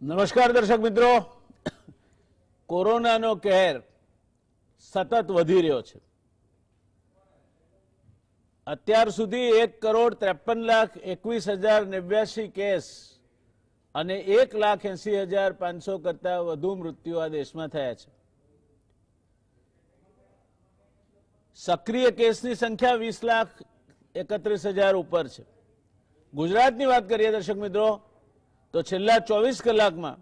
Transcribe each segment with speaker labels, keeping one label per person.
Speaker 1: નમસ્કાર દર્શક મિત્રો, કોરોનાનો કહેર સતત વધી રહ્યો છે. અત્યાર સુધી 1,53,21,089 કેસ અને 1,80,500 કરતા વધુ મૃત્યુ આ દેશમાં થયા છે. સક્રિય કેસની સંખ્યા 20,31,000 ઉપર છે. ગુજરાતની વાત કરીએ દર્શક મિત્રો તો છેલ્લા 24 કલાકમાં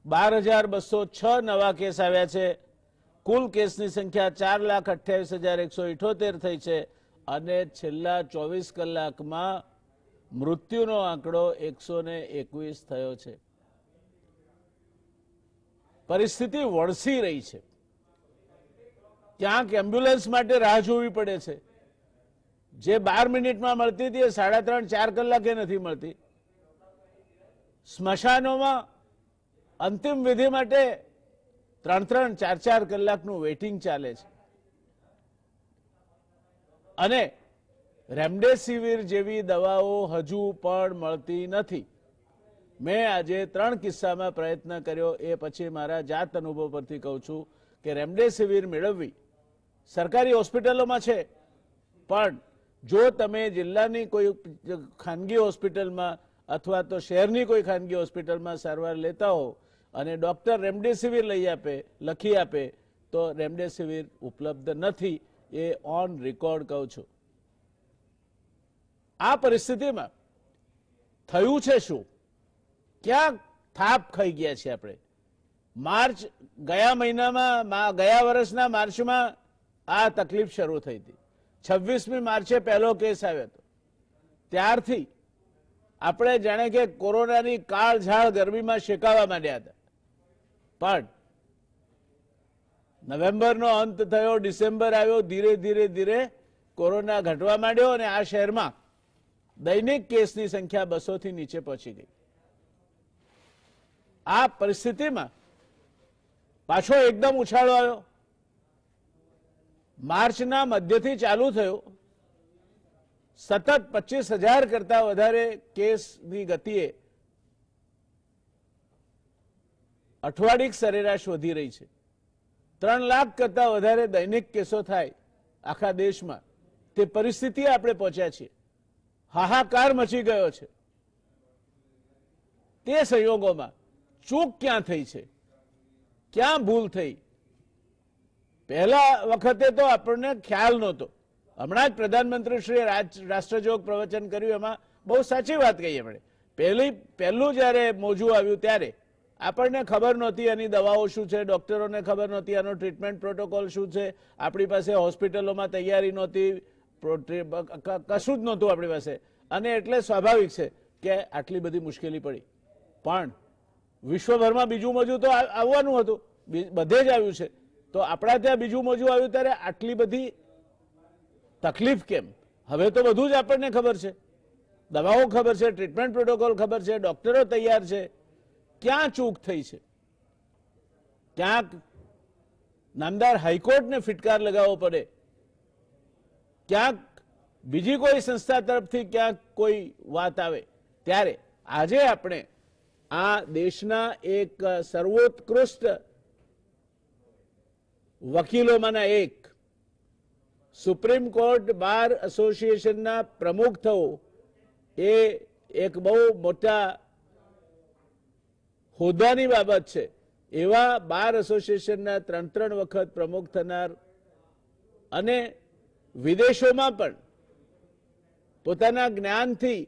Speaker 1: 12,206 નવા કેસ આવ્યા છે. કુલ કેસની સંખ્યા 4,28,178 થઈ છે અને છેલ્લા 24 કલાકમાં મૃત્યુનો આંકડો 121 થયો છે. પરિસ્થિતિ વણસી રહી છે. ક્યાંક એમ્બ્યુલન્સ માટે રાહ જોવી પડે છે. જે 12 મિનિટમાં મળતી હતી એ 3.5-4 કલાકે નથી મળતી. સ્મશાનોમાં અંતિમ વિધિ માટે 3-4 કલાકનું વેઇટિંગ ચાલે છે અને રેમડેસિવિર જેવી દવાઓ હજુ પણ મળતી નથી. મેં આજે 3 કિસ્સામાં પ્રયત્ન કર્યો. એ પછી મારા જાત અનુભવ પરથી કહું છું કે રેમડેસિવિર મેળવવી સરકારી હોસ્પિટલોમાં છે, પણ જો તમે જિલ્લાની કોઈ ખાનગી હોસ્પિટલમાં અથવા તો શહેરની કોઈ ખાનગી હોસ્પિટલમાં સારવાર લેતા હો અને ડોક્ટર રેમડેસિવિર લખી આપે તો રેમડેસિવિર ઉપલબ્ધ નથી. એ ઓન રેકોર્ડ કહું છું. આ પરિસ્થિતિમાં થયું છે શું? ક્યાં થાપ ખાઈ ગયા છે આપણે? ગયા વર્ષના માર્ચમાં આ તકલીફ શરૂ થઈ હતી. 26મી માર્ચે પહેલો કેસ આવ્યો હતો. ત્યારથી આપણે જાણે કે કોરોનાની કાળઝાળ ગરમીમાં શેકાવા માંડ્યા હતા. પણ નવેમ્બરનો અંત થયો, ડિસેમ્બર આવ્યો, ધીરે ધીરે કોરોના ઘટવા માંડ્યો અને આ શહેરમાં દૈનિક કેસની સંખ્યા 200થી નીચે પહોંચી ગઈ. આ પરિસ્થિતિમાં પાછો એકદમ ઉછાળો આવ્યો. માર્ચના મધ્યથી ચાલુ થયો. સતત 25,000 કરતા વધારે કેસની ગતિએ અઠવાડિક સરેરાશ વધી રહી છે. 3 લાખ કરતા વધારે દૈનિક કેસો થાય આખા દેશમાં. તે પરિસ્થિતિ આપણે પહોંચ્યા છીએ. હાહાકાર મચી ગયો છે. તે સંયોગોમાં ચૂક ક્યાં થઈ છે? ક્યાં ભૂલ થઈ? પહેલા વખતે તો આપણને ખ્યાલ નહોતો. હમણાં જ પ્રધાનમંત્રીશ્રીએ રાષ્ટ્રજોગ પ્રવચન કર્યું, એમાં બહુ સાચી વાત કહી એમણે. પહેલું જ્યારે મોજું આવ્યું ત્યારે આપણને ખબર નહોતી એની દવાઓ શું છે, ડોક્ટરોને ખબર નહોતી આનો ટ્રીટમેન્ટ પ્રોટોકોલ શું છે, આપણી પાસે હોસ્પિટલોમાં તૈયારી નહોતી, કશું જ નહોતું આપણી પાસે. અને એટલે સ્વાભાવિક છે કે આટલી બધી મુશ્કેલી પડી. પણ વિશ્વભરમાં બીજું મોજું તો આવવાનું હતું, બધે જ આવ્યું છે. તો આપણા ત્યાં બીજું મોજું આવ્યું ત્યારે આટલી બધી તકલીફ કેમ? હવે તો બધું જ આપણને ખબર છે. દવાઓ ખબર છે, ટ્રીટમેન્ટ પ્રોટોકોલ ખબર છે, ડોક્ટરો તૈયાર છે. ક્યાં ચૂક થઈ છે? ક્યાંક નામદાર હાઈકોર્ટને ફિટકાર લગાવવો પડે, ક્યાંક બીજી કોઈ સંસ્થા તરફથી ક્યાંક કોઈ વાત આવે. ત્યારે આજે આપણે આ દેશના એક સર્વોત્કૃષ્ટ વકીલોમાંના એક, સુપ્રીમ કોર્ટ બાર એસોસિએશનના પ્રમુખ થવો એ એક બહુ મોટા હોદ્દાની બાબત છે. એવા બાર એસોસિએશનના 3 વખત પ્રમુખ થનાર અને વિદેશોમાં પણ પોતાના જ્ઞાનથી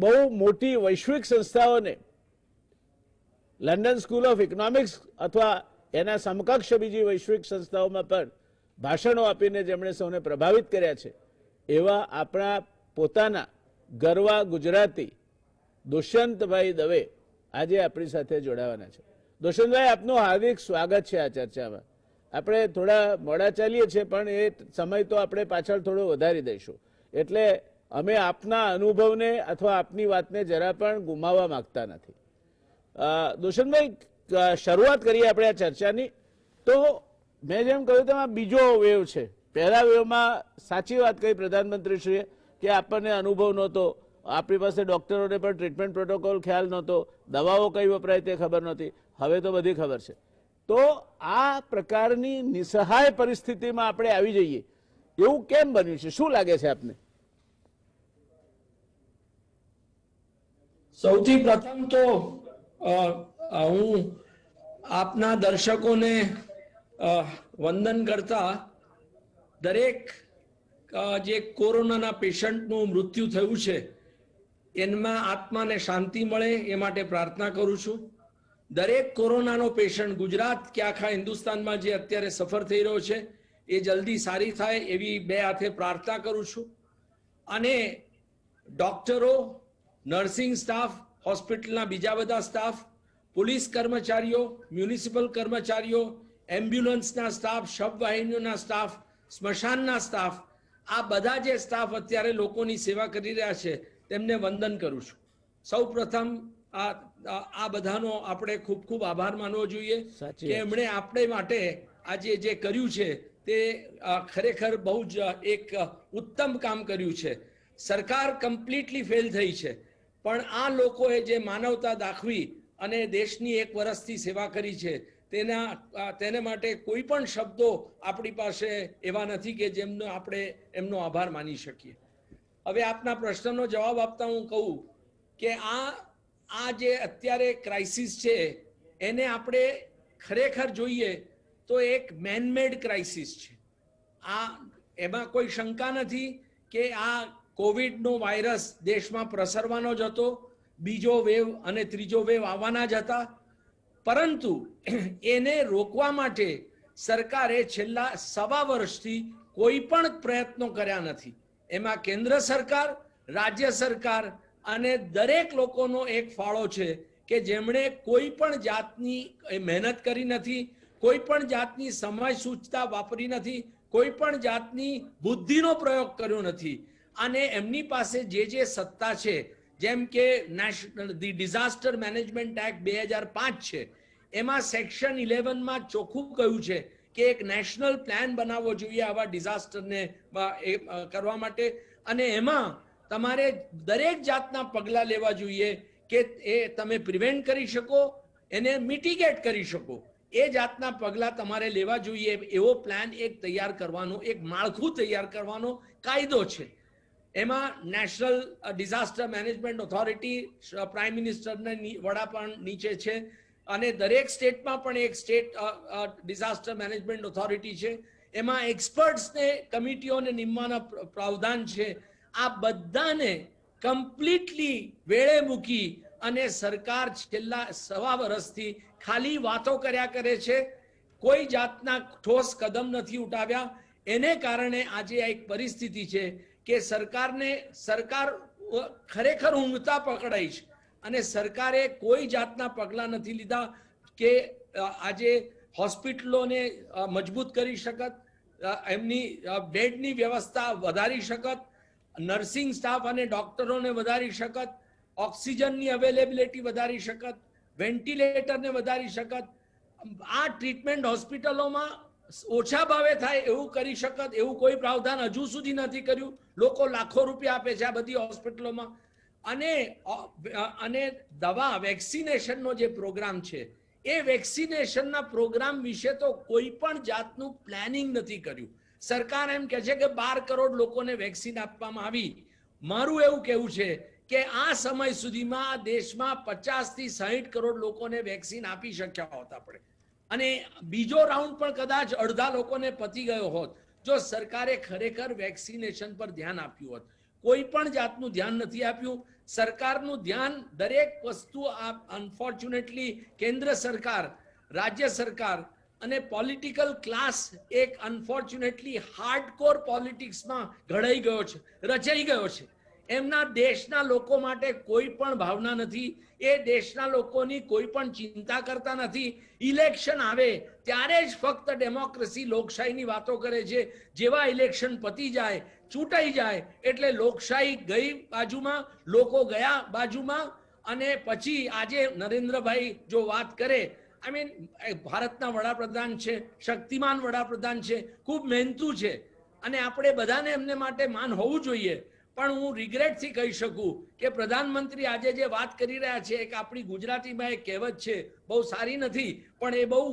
Speaker 1: બહુ મોટી વૈશ્વિક સંસ્થાઓને, લંડન સ્કૂલ ઓફ ઇકોનોમિક્સ અથવા એના સમકક્ષ બીજી વૈશ્વિક સંસ્થાઓમાં પણ ભાષણો આપીને જેમણે સૌને પ્રભાવિત કર્યા છે, એવા આપણા પોતાના ગરવા ગુજરાતી દુષ્યંતભાઈ દવે આજે આપણી સાથે જોડાવાના છે. દુષ્યંતભાઈ, આપનું હાર્દિક સ્વાગત છે આ ચર્ચામાં. આપણે થોડા મોડા ચાલીએ છીએ, પણ એ સમય તો આપણે પાછળ થોડો વધારી દઈશું. એટલે અમે આપના અનુભવને અથવા આપની વાતને જરા પણ ગુમાવવા માંગતા નથી. દુષ્યંતભાઈ, શરૂઆત કરીએ આપણે આ ચર્ચાની. તો મેં જેમ કહ્યું તેમ આ બીજો વેવ છે. પહેલા વેવમાં સાચી વાત કહી પ્રધાનમંત્રીશ્રીએ કે આપણને અનુભવ નહોતો આપણી પાસે ડોક્ટરોને પણ ટ્રીટમેન્ટ પ્રોટોકોલ ખ્યાલ નહોતો, દવાઓ કઈ વપરાય તે ખબર નહોતી, હવે તો બધી ખબર છે. તો આ પ્રકારની નિસહાય પરિસ્થિતિમાં આપણે આવી જઈએ એવું કેમ બન્યું છે, શું લાગે છે આપને?
Speaker 2: સૌથી પ્રથમ તો હું આપના દર્શકોને વંદન કરતા દરેક જે કોરોનાના પેશન્ટનું મૃત્યુ થયું છે એમાં આત્માને શાંતિ મળે એ માટે પ્રાર્થના કરું છું. દરેક કોરોનાનો પેશન્ટ ગુજરાત કે આખા હિન્દુસ્તાનમાં જે અત્યારે સફર થઈ રહ્યો છે એ જલ્દી સારી થાય એવી બે હાથે પ્રાર્થના કરું છું. અને ડોક્ટરો, નર્સિંગ સ્ટાફ, હોસ્પિટલના બીજા બધા સ્ટાફ, પોલીસ કર્મચારીઓ, મ્યુનિસિપલ કર્મચારીઓ, એમ્બ્યુલન્સના સ્ટાફ, શબવાહિનીઓના સ્ટાફ, સ્મશાનના સ્ટાફ, આ બધા જે સ્ટાફ અત્યારે લોકોની સેવા કરી રહ્યા છે તેમને વંદન કરું છું. સૌ પ્રથમ આ બધાનો આપણે ખૂબ ખૂબ આભાર માનવો જોઈએ કે એમણે આપણે માટે આજે જે કર્યું છે તે ખરેખર બહુ જ એક ઉત્તમ કામ કર્યું છે. સરકાર કમ્પ્લીટલી ફેલ થઈ છે, પણ આ લોકોએ જે માનવતા દાખવી અને દેશની 1 વર્ષથી સેવા કરી છે તેને માટે કોઈ પણ શબ્દો આપણી પાસે એવા નથી કે જેમનો આપણે એમનો આભાર માની શકીએ. હવે આપના પ્રશ્નનો જવાબ આપતા હું કહું કે આ જે અત્યારે ક્રાઇસિસ છે એને આપણે ખરેખર જોઈએ તો એક મેનમેડ ક્રાઇસિસ છે. એમાં કોઈ શંકા નથી કે આ કોવિડનો વાયરસ દેશમાં પ્રસરવાનો જ હતો, બીજો વેવ અને ત્રીજો વેવ આવવાના જ હતા, પરંતુ એને રોકવા માટે સરકારે છેલ્લા 1.25 વર્ષથી કોઈ પણ પ્રયત્નો કર્યા નથી. એમાં કેન્દ્ર સરકાર, રાજ્ય સરકાર અને દરેક લોકોનો એક ફાળો છે કે જેમણે કોઈ પણ જાતની મહેનત કરી નથી, કોઈ પણ જાતની સમય સૂચતા વાપરી નથી, કોઈ પણ જાતની બુદ્ધિનો પ્રયોગ કર્યો નથી. અને એમની પાસે જે સત્તા છે, જેમ કે ધી ડિઝાસ્ટર મેનેજમેન્ટ એક્ટ 2005 છે, એમાં સેક્શન 11માં ચોખ્ખું કહ્યું છે કે એક નેશનલ પ્લાન બનાવવો જોઈએ આવા ડિઝાસ્ટરને કરવા માટે, અને એમાં તમારે દરેક જાતના પગલાં લેવા જોઈએ કે એ તમે પ્રિવેન્ટ કરી શકો, એને મિટિગેટ કરી શકો, એ જાતના પગલાં તમારે લેવા જોઈએ. એવો પ્લાન એક તૈયાર કરવાનો, એક માળખું તૈયાર કરવાનો કાયદો છે. એમાં national disaster management authority prime મિનિસ્ટરના વડા પણ નીચે છે અને દરેક સ્ટેટમાં પણ એક સ્ટેટ ડિઝાસ્ટર મેનેજમેન્ટ ઓથોરિટી છે. એમાં એક્સપર્ટ્સને કમિટીઓને નિમવાના પ્રાવધાન છે. આ બધાને કમ્પ્લીટલી વેળે મૂકી અને સરકાર છેલ્લા 1.25 વર્ષથી ખાલી વાતો કર્યા કરે છે, કોઈ જાતના ઠોસ કદમ નથી ઉઠાવ્યા. એને કારણે આજે આ એક પરિસ્થિતિ છે કે સરકાર ખરેખર ઊંઘતા પકડાઈ છે અને સરકારે કોઈ જાતના પગલાં નથી લીધા કે આજે હોસ્પિટલોને મજબૂત કરી શકત, એમની બેડની વ્યવસ્થા વધારી શકત, નર્સિંગ સ્ટાફ અને ડોક્ટરોને વધારી શકત, ઓક્સિજનની અવેલેબિલિટી વધારી શકત, વેન્ટિલેટરને વધારી શકત, આ ટ્રીટમેન્ટ હોસ્પિટલોમાં ઓછા ભાવે થાય એવું કરી શકત, એવું કોઈ પ્રાવધાન હજુ સુધી નથી કર્યું. લોકો લાખો રૂપિયા આપે છે આ બધી હોસ્પિટલોમાં. અને દવા વેક્સિનેશનનો જે પ્રોગ્રામ છે એ વેક્સિનેશનના પ્રોગ્રામ વિશે તો કોઈ પણ જાતનું પ્લાનિંગ નથી કર્યું. સરકાર એમ કહે છે કે 12 કરોડ લોકોને વેક્સિન આપવામાં આવી. મારું એવું કહેવું છે કે આ સમય સુધીમાં દેશમાં 50 થી 60 કરોડ લોકોને વેક્સિન આપી શક્યા હોત આપણે, અને બીજો રાઉન્ડ પણ કદાચ અડધા લોકોને પતી ગયો હોત જો સરકારે ખરેખર વેક્સિનેશન પર ધ્યાન આપ્યું હોત. કોઈ પણ જાતનું ધ્યાન નથી આપ્યું. સરકારનું ધ્યાન દરેક વસ્તુ અનફોર્ચ્યુનેટલી કેન્દ્ર સરકાર, રાજ્ય સરકાર અને પોલિટિકલ ક્લાસ એક અનફોર્ચ્યુનેટલી હાર્ડકોર પોલિટિક્સમાં ઘડાઈ ગયો છે, રચાઈ ગયો છે. એમના દેશના લોકો માટે કોઈ પણ ભાવના નથી. એ દેશના લોકોની કોઈ પણ ચિંતા કરતા નથી. ઇલેક્શન આવે ત્યારે જ ફક્ત ડેમોક્રેસી, લોકશાહીની વાતો કરે છે. જેવા ઇલેક્શન પતી જાય, ચૂંટાઈ જાય એટલે લોકશાહી ગઈ બાજુમાં, લોકો ગયા બાજુમાં. અને પછી આજે નરેન્દ્રભાઈ જો વાત કરે, આઈ મીન ભારતના વડાપ્રધાન છે, શક્તિમાન વડાપ્રધાન છે, ખૂબ મહેનતુ છે અને આપણે બધાને એમને માટે માન હોવું જોઈએ. પણ હું રિગ્રેટથી કહી શકું કે પ્રધાનમંત્રી આજે જે વાત કરી રહ્યા છે એક આપણી ગુજરાતીમાં એક કહેવત છે, બહુ સારી નથી પણ એ બહુ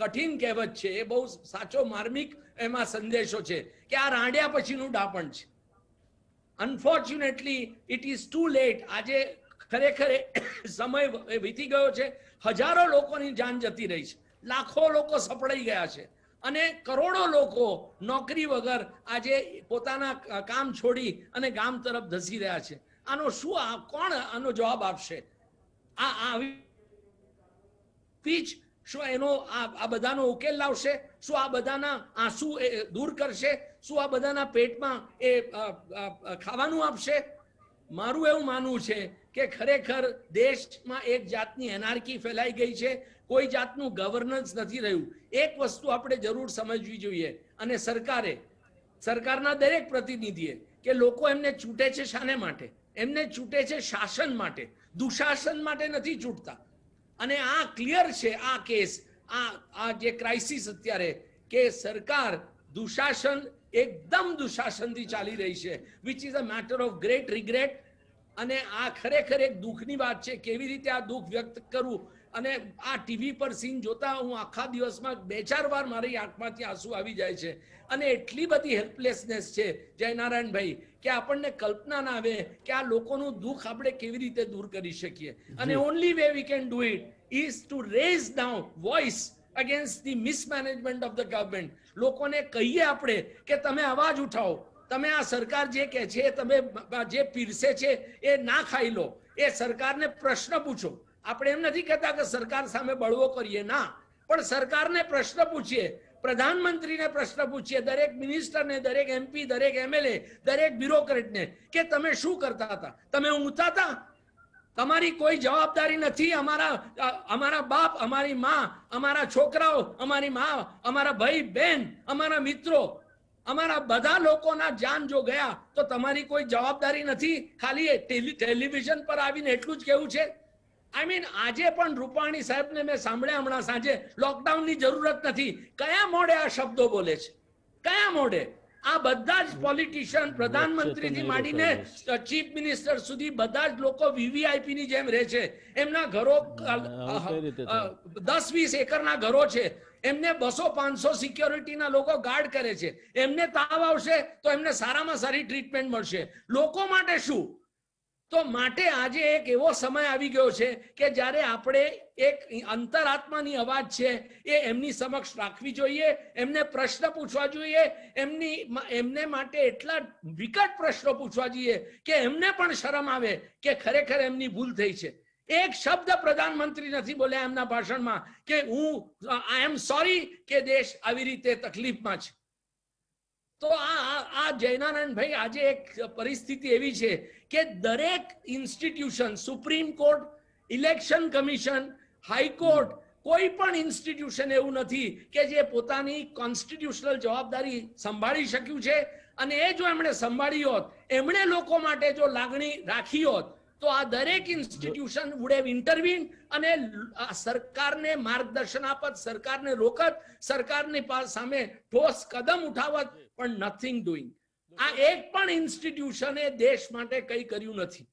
Speaker 2: કઠિન કહેવત છે, એ બહુ સાચો માર્મિક એમાં સંદેશો છે કે આ રાંડ્યા પછીનું ડાપણ છે. Unfortunately it is too late. આજે ખરેખર સમય વીતી ગયો છે. હજારો લોકોની જાન જતી રહી છે, લાખો લોકો સપડાઈ ગયા છે અને કરોડો લોકો નોકરી વગર આજે પોતાના કામ છોડી અને ગામ તરફ ધસી રહ્યા છે. આનો શું કોણ આનો જવાબ આપશે? આવી શું એનો આ બધાનો ઉકેલ લાવશે? શું આ બધાના આંસુ દૂર કરશે? શું આ બધાના પેટમાં એ ખાવાનું આપશે? મારું એવું માનવું છે કે ખરેખર દેશમાં એક જાતની એનાર્કી ફેલાઈ ગઈ છે, કોઈ જાતનું ગવર્નન્સ નથી રહ્યું. એક વસ્તુ આપણે જરૂર સમજવી જોઈએ અને સરકારના દરેક પ્રતિનિધિએ કે લોકો એમને ચૂંટે છે શાને માટે? એમને ચૂંટે છે શાસન માટે, દુશાસન માટે નથી ચૂંટતા. અને આ ક્લિયર છે આ કેસ, આ જે ક્રાઇસિસ અત્યારે કે સરકાર દુશાસન એકદમ દુશાસનથી ચાલી રહી છે, which is a matter of great regret. અને આ ખરેખર એક દુઃખની વાત છે. કેવી રીતે આ દુઃખ વ્યક્ત કરું? અને આ ટીવી પર સીન જોતા હું આખા દિવસમાં 2-4 વાર મારી આંખમાંથી આંસુ આવી જાય છે અને એટલી બધી હેલ્પલેસનેસ છે જયનારાયણભાઈ કે આપણને કલ્પના ના આવે કે આ લોકોનું દુઃખ આપણે કેવી રીતે દૂર કરી શકીએ. અને only way we can do it is to raise down voice against the mismanagement of the government. લોકોને કહીએ આપણે કે તમે અવાજ ઉઠાવો, તમે આ સરકાર જે કહે છે, તમે જે પીરસે છે એ ના ખાઈ લો, એ સરકારને પ્રશ્ન પૂછો. આપણે એમ નથી કહેતા કે સરકાર સામે બળવો કરીએ, ના, પણ સરકારને પ્રશ્ન પૂછીએ, પ્રધાનમંત્રીને પ્રશ્ન પૂછીએ, દરેક મિનિસ્ટરને, દરેક MP, દરેક MLA, દરેક બ્યુરોક્રેટને કે તમે શું કરતા હતા? તમે ઊંઘતા હતા? તમારી કોઈ જવાબદારી નથી. અમારા બાપ, અમારી માં, અમારા છોકરાઓ, અમારી માં, અમારા ભાઈ બહેન, અમારા મિત્રો, અમારા બધા લોકોના જાન જો ગયા તો તમારી કોઈ જવાબદારી નથી? ખાલી ટેલિવિઝન પર આવીને એટલું જ કેવું છે? આઈ મીન આજે પણ રૂપાણી સાહેબને મેં સાંભળ્યા હમણાં સાંજે, લોકડાઉનની જરૂરત નથી. કયા મોડે આ શબ્દો બોલે છે? કયા મોડે? આ બધા જ પોલિટિશિયન, પ્રધાનમંત્રીથી માંડીને ચીફ મિનિસ્ટર સુધી બધા જ લોકો VVIP ની જેમ રહે છે. એમના ઘરો 10-20 એકરના ઘરો છે, એમને 200-500 સિક્યોરિટીના લોકો ગાર્ડ કરે છે. એમને તાવ આવશે તો એમને સારામાં સારી ટ્રીટમેન્ટ મળશે. લોકો માટે શું? તો માટે આજે એક એવો સમય આવી ગયો છે કે જ્યારે આપણે એક અંતરાત્માની અવાજ છે એ એમની સમક્ષ રાખવી જોઈએ, એમને પ્રશ્ન પૂછવા જોઈએ, એમને માટે એટલા વિકટ પ્રશ્નો પૂછવા જોઈએ કે એમને પણ શરમ આવે કે ખરેખર એમની ભૂલ થઈ છે. એક શબ્દ પ્રધાનમંત્રી નથી બોલ્યા એમના ભાષણમાં કે આઈ એમ સોરી કે દેશ આવી રીતે તકલીફમાં છે. તો આ જયનારાયણભાઈ આજે એક પરિસ્થિતિ એવી છે કે દરેક institution, supreme court, election commission, high court, કોઈ પણ ઇન્સ્ટિટ્યુશન એવું નથી કે જે પોતાની કોન્સ્ટિટ્યુશનલ જવાબદારી સંભાળી શક્યું છે. અને એ જો એમણે સંભાળી હોત, એમણે લોકો માટે જો લાગણી રાખી હોત તો આ દરેક ઇન્સ્ટિટ્યુશન વુડ હેવ ઇન્ટરવીન અને સરકારને માર્ગદર્શન આપત, સરકારને રોકત, સરકારની સામે ઠોસ કદમ ઉઠાવત, પણ નથિંગ ડુઈંગ. આ એક પણ ઇન્સ્ટિટ્યુશને દેશ માટે કંઈ કર્યું નથી.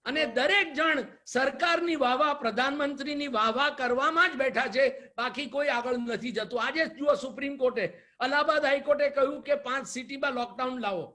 Speaker 2: અને દરેક જણ સરકારની વાહવા, પ્રધાનમંત્રીની વાહવા કરવામાં જ બેઠા છે, બાકી કોઈ આગળ નથી જતું. આજે જુઓ, સુપ્રીમ કોર્ટે, અલ્હાબાદ હાઈકોર્ટે કહ્યું કે 5 સિટીમાં લોકડાઉન લાવો.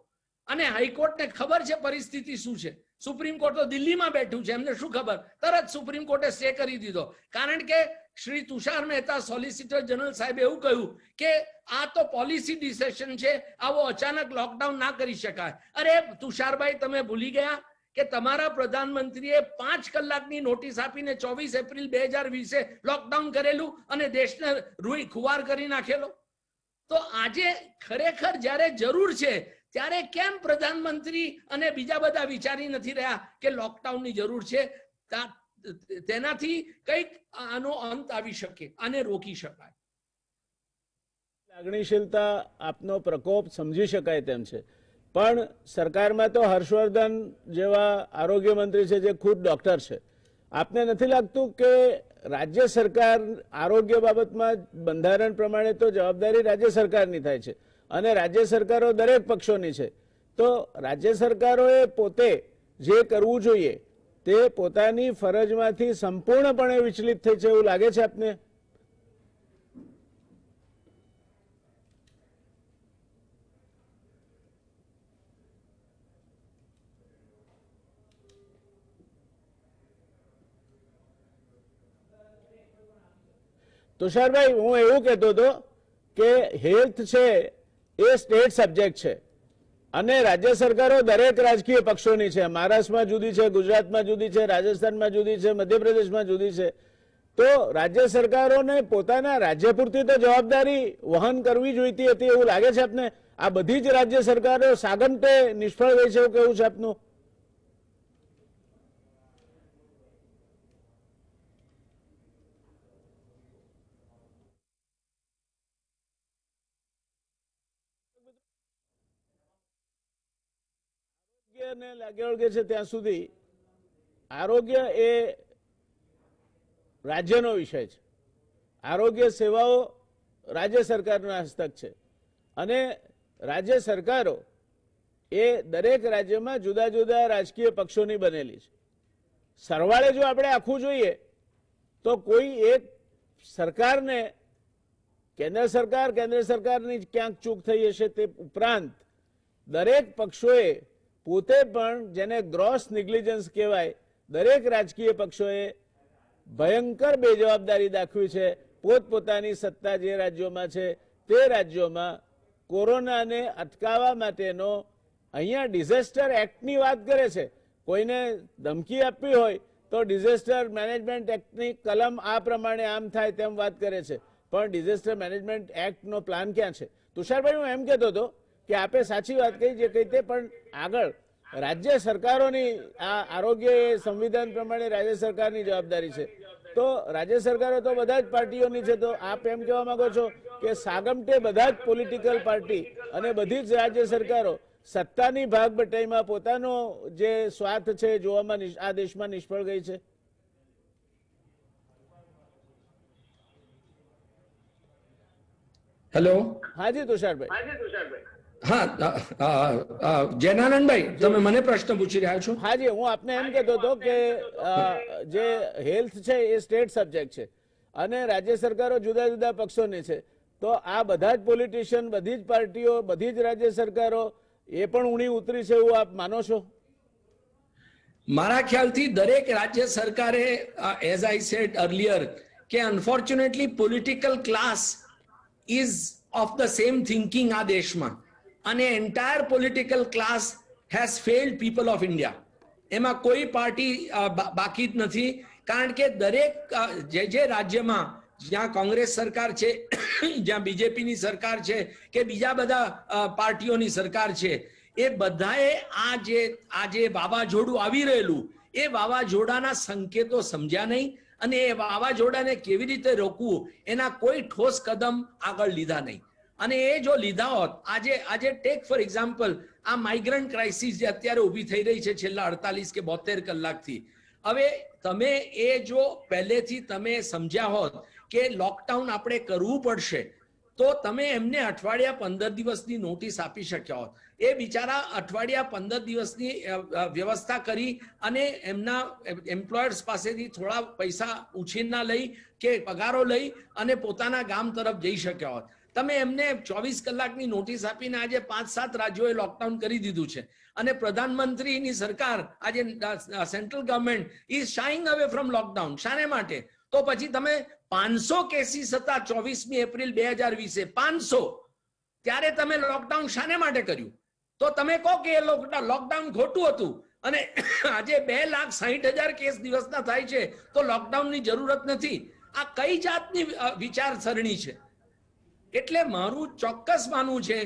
Speaker 2: અને હાઈકોર્ટને ખબર છે પરિસ્થિતિ શું છે. સુપ્રીમ કોર્ટ તો દિલ્હીમાં બેઠું છે, એમને શું ખબર? તરત સુપ્રીમ કોર્ટે સ્ટે કરી દીધો. કારણ કે શ્રી તુષાર મહેતા, સોલિસિટર જનરલ સાહેબે એવું કહ્યું કે આ તો પોલિસી ડિસિઝન છે, આવો અચાનક લોકડાઉન ના કરી શકાય. અરે તુષારભાઈ, તમે ભૂલી ગયા કે તમારા પ્રધાનમંત્રીએ 5 કલાકની નોટિસ આપીને 24 એપ્રિલ 2020 લોકડાઉન કરેલું અને દેશને રૂઈ ખુવાર કરી નાખેલો. તો આજે ખરેખર જ્યારે જરૂર છે ત્યારે કેમ પ્રધાનમંત્રી અને બીજા બધા વિચારી નથી રહ્યા કે લોકડાઉનની જરૂર છે? તેનાથી કંઈક આનો અંત આવી શકે, આને રોકી શકાય.
Speaker 1: લાગણીશીલતા, આપનો પ્રકોપ સમજી શકાય તેમ છે, પણ સરકારમાં તો હર્ષવર્ધન જેવા આરોગ્ય મંત્રી છે જે ખુદ ડોક્ટર છે. આપને નથી લાગતું કે રાજ્ય સરકાર આરોગ્ય બાબતમાં બંધારણ પ્રમાણે તો જવાબદારી રાજ્ય સરકારની થાય છે અને રાજ્ય સરકારો દરેક પક્ષોની છે, તો રાજ્ય સરકારોએ પોતે જે કરવું જોઈએ તે પોતાની ફરજમાંથી સંપૂર્ણપણે વિચલિત થઈ છે એવું લાગે છે આપને? તુષારભાઈ, હું એવું કહેતો હતો કે હેલ્થ છે એ સ્ટેટ સબ્જેક્ટ છે અને રાજ્ય સરકારો દરેક રાજકીય પક્ષોની છે. મહારાષ્ટ્રમાં જુદી છે, ગુજરાતમાં જુદી છે, રાજસ્થાનમાં જુદી છે, મધ્યપ્રદેશમાં જુદી છે. તો રાજ્ય સરકારોને પોતાના રાજ્ય પૂરતી તો જવાબદારી વહન કરવી જોઈતી હતી એવું લાગે છે આપને? આ બધી જ રાજ્ય સરકારો સાગંતે નિષ્ફળ ગઈ છે એવું કેવું છે આપનું? લાગે ઓળગે છે ત્યાં સુધી આરોગ્ય એ રાજ્યનો વિષય છે. આરોગ્ય સેવાઓ રાજ્ય સરકારના હસ્તક છે અને રાજ્ય સરકારો એ દરેક રાજ્યમાં જુદા જુદા રાજકીય પક્ષોની બનેલી છે. સરવાળે જો આપણે આખું જોઈએ તો કોઈ એક સરકારને કેન્દ્ર સરકારની ક્યાંક ચૂક થઈ હશે તે ઉપરાંત દરેક પક્ષોએ પોતે પણ જેને ગ્રોસ નેગ્લિજન્સ કહેવાય દરેક રાજકીય પક્ષોએ ભયંકર બેજવાબદારી દાખવી છે. પોતપોતાની સત્તા જે રાજ્યોમાં છે તે રાજ્યોમાં કોરોનાને અટકાવવા માટેનો અહીંયા ડિઝાસ્ટર એક્ટની વાત કરે છે. કોઈને ધમકી આપવી હોય તો ડિઝાસ્ટર મેનેજમેન્ટ એક્ટની કલમ આ પ્રમાણે આમ થાય તેમ વાત કરે છે, પણ ડિઝાસ્ટર મેનેજમેન્ટ એક્ટનો પ્લાન ક્યાં છે? તુષારભાઈ, હું એમ કહેતો હતો કે આપે સાચી વાત કહી જે કહી તે, પણ આગળ રાજ્ય સરકારોની આ આરોગ્ય એ સંવિધાન પ્રમાણે રાજ્ય સરકારની જવાબદારી છે. તો રાજ્ય સરકારો તો બધા જ પાર્ટીઓની છે. તો આપ એમ કહેવા માંગો છો કે સાગમટે બધા જ પોલિટિકલ પાર્ટી અને બધી જ રાજ્ય સરકારો સત્તાની ભાગબટાઈમાં પોતાનો જે સ્વાર્થ છે જોવામાં આ દેશમાં નિષ્ફળ ગઈ છે?
Speaker 2: હેલો.
Speaker 1: હાજી તુષારભાઈ.
Speaker 2: હા, જૈનાનંદભાઈ, તમે મને પ્રશ્ન પૂછી રહ્યા છો?
Speaker 1: હાજી, હું આપને એમ કહેતો હતો કે જે હેલ્થ છે એ સ્ટેટ સબ્જેક્ટ છે અને રાજ્ય સરકારો જુદા જુદા પક્ષોની છે. તો આ બધા જ પોલિટિશિયન, બધી જ પાર્ટીઓ, બધી જ રાજ્ય સરકારો એ પણ ઊણી ઉતરી છે એવું આપ માનો છો?
Speaker 2: મારા ખ્યાલથી દરેક રાજ્ય સરકારે, એઝ આઈ સેડ અર્લિયર, કે unfortunately political class is of the same thinking આ દેશમાં, અને entire political class has failed people of India. એમાં કોઈ પાર્ટી બાકી જ નથી, કારણ કે દરેક જે રાજ્યમાં જ્યાં કોંગ્રેસ સરકાર છે, જ્યાં બીજેપીની સરકાર છે કે બીજા બધા પાર્ટીઓની સરકાર છે, એ બધાએ આ જે વાવાઝોડું આવી રહેલું એ વાવાઝોડાના સંકેતો સમજ્યા નહીં અને એ વાવાઝોડાને કેવી રીતે રોકવું એના કોઈ ઠોસ કદમ આગળ લીધા નહીં. અને એ જો લીધા હોત, આજે ટેક ફોર એક્ઝામ્પલ આ માઇગ્રન્ટ ક્રાઇસિસ જે અત્યારે ઊભી થઈ રહી છે છેલ્લા 48 કે 72 કલાકથી, હવે તમે એ જો પહેલેથી તમે સમજ્યા હોત કે લોકડાઉન આપણે કરવું પડશે તો તમે એમને અઠવાડિયા 15 દિવસની નોટિસ આપી શક્યા હોત. એ બિચારા અઠવાડિયા 15 દિવસની વ્યવસ્થા કરી અને એમના એમ્પ્લોયર્સ પાસેથી થોડા પૈસા ઉછીના લઈ કે પગારો લઈ અને પોતાના ગામ તરફ જઈ શક્યા હોત. તમે એમને 24 કલાકની નોટિસ આપીને આજે 5-7 રાજ્યોએ લોકડાઉન કરી દીધું છે અને પ્રધાનમંત્રીની સરકાર, આજે central government is શાઇંગ away from lockdown. શાને માટે? તો પછી તમે 500 કેસીસ હતા 24મી એપ્રિલ 2020, 500, ત્યારે તમે લોકડાઉન શાને માટે કર્યું? તો તમે કહો કે એ લોકડાઉન ખોટું હતું અને આજે 2,60,000 કેસ દિવસના થાય છે તો લોકડાઉનની જરૂરત નથી. આ કઈ જાતની વિચારસરણી છે? એટલે મારું ચોક્કસ માનવું છે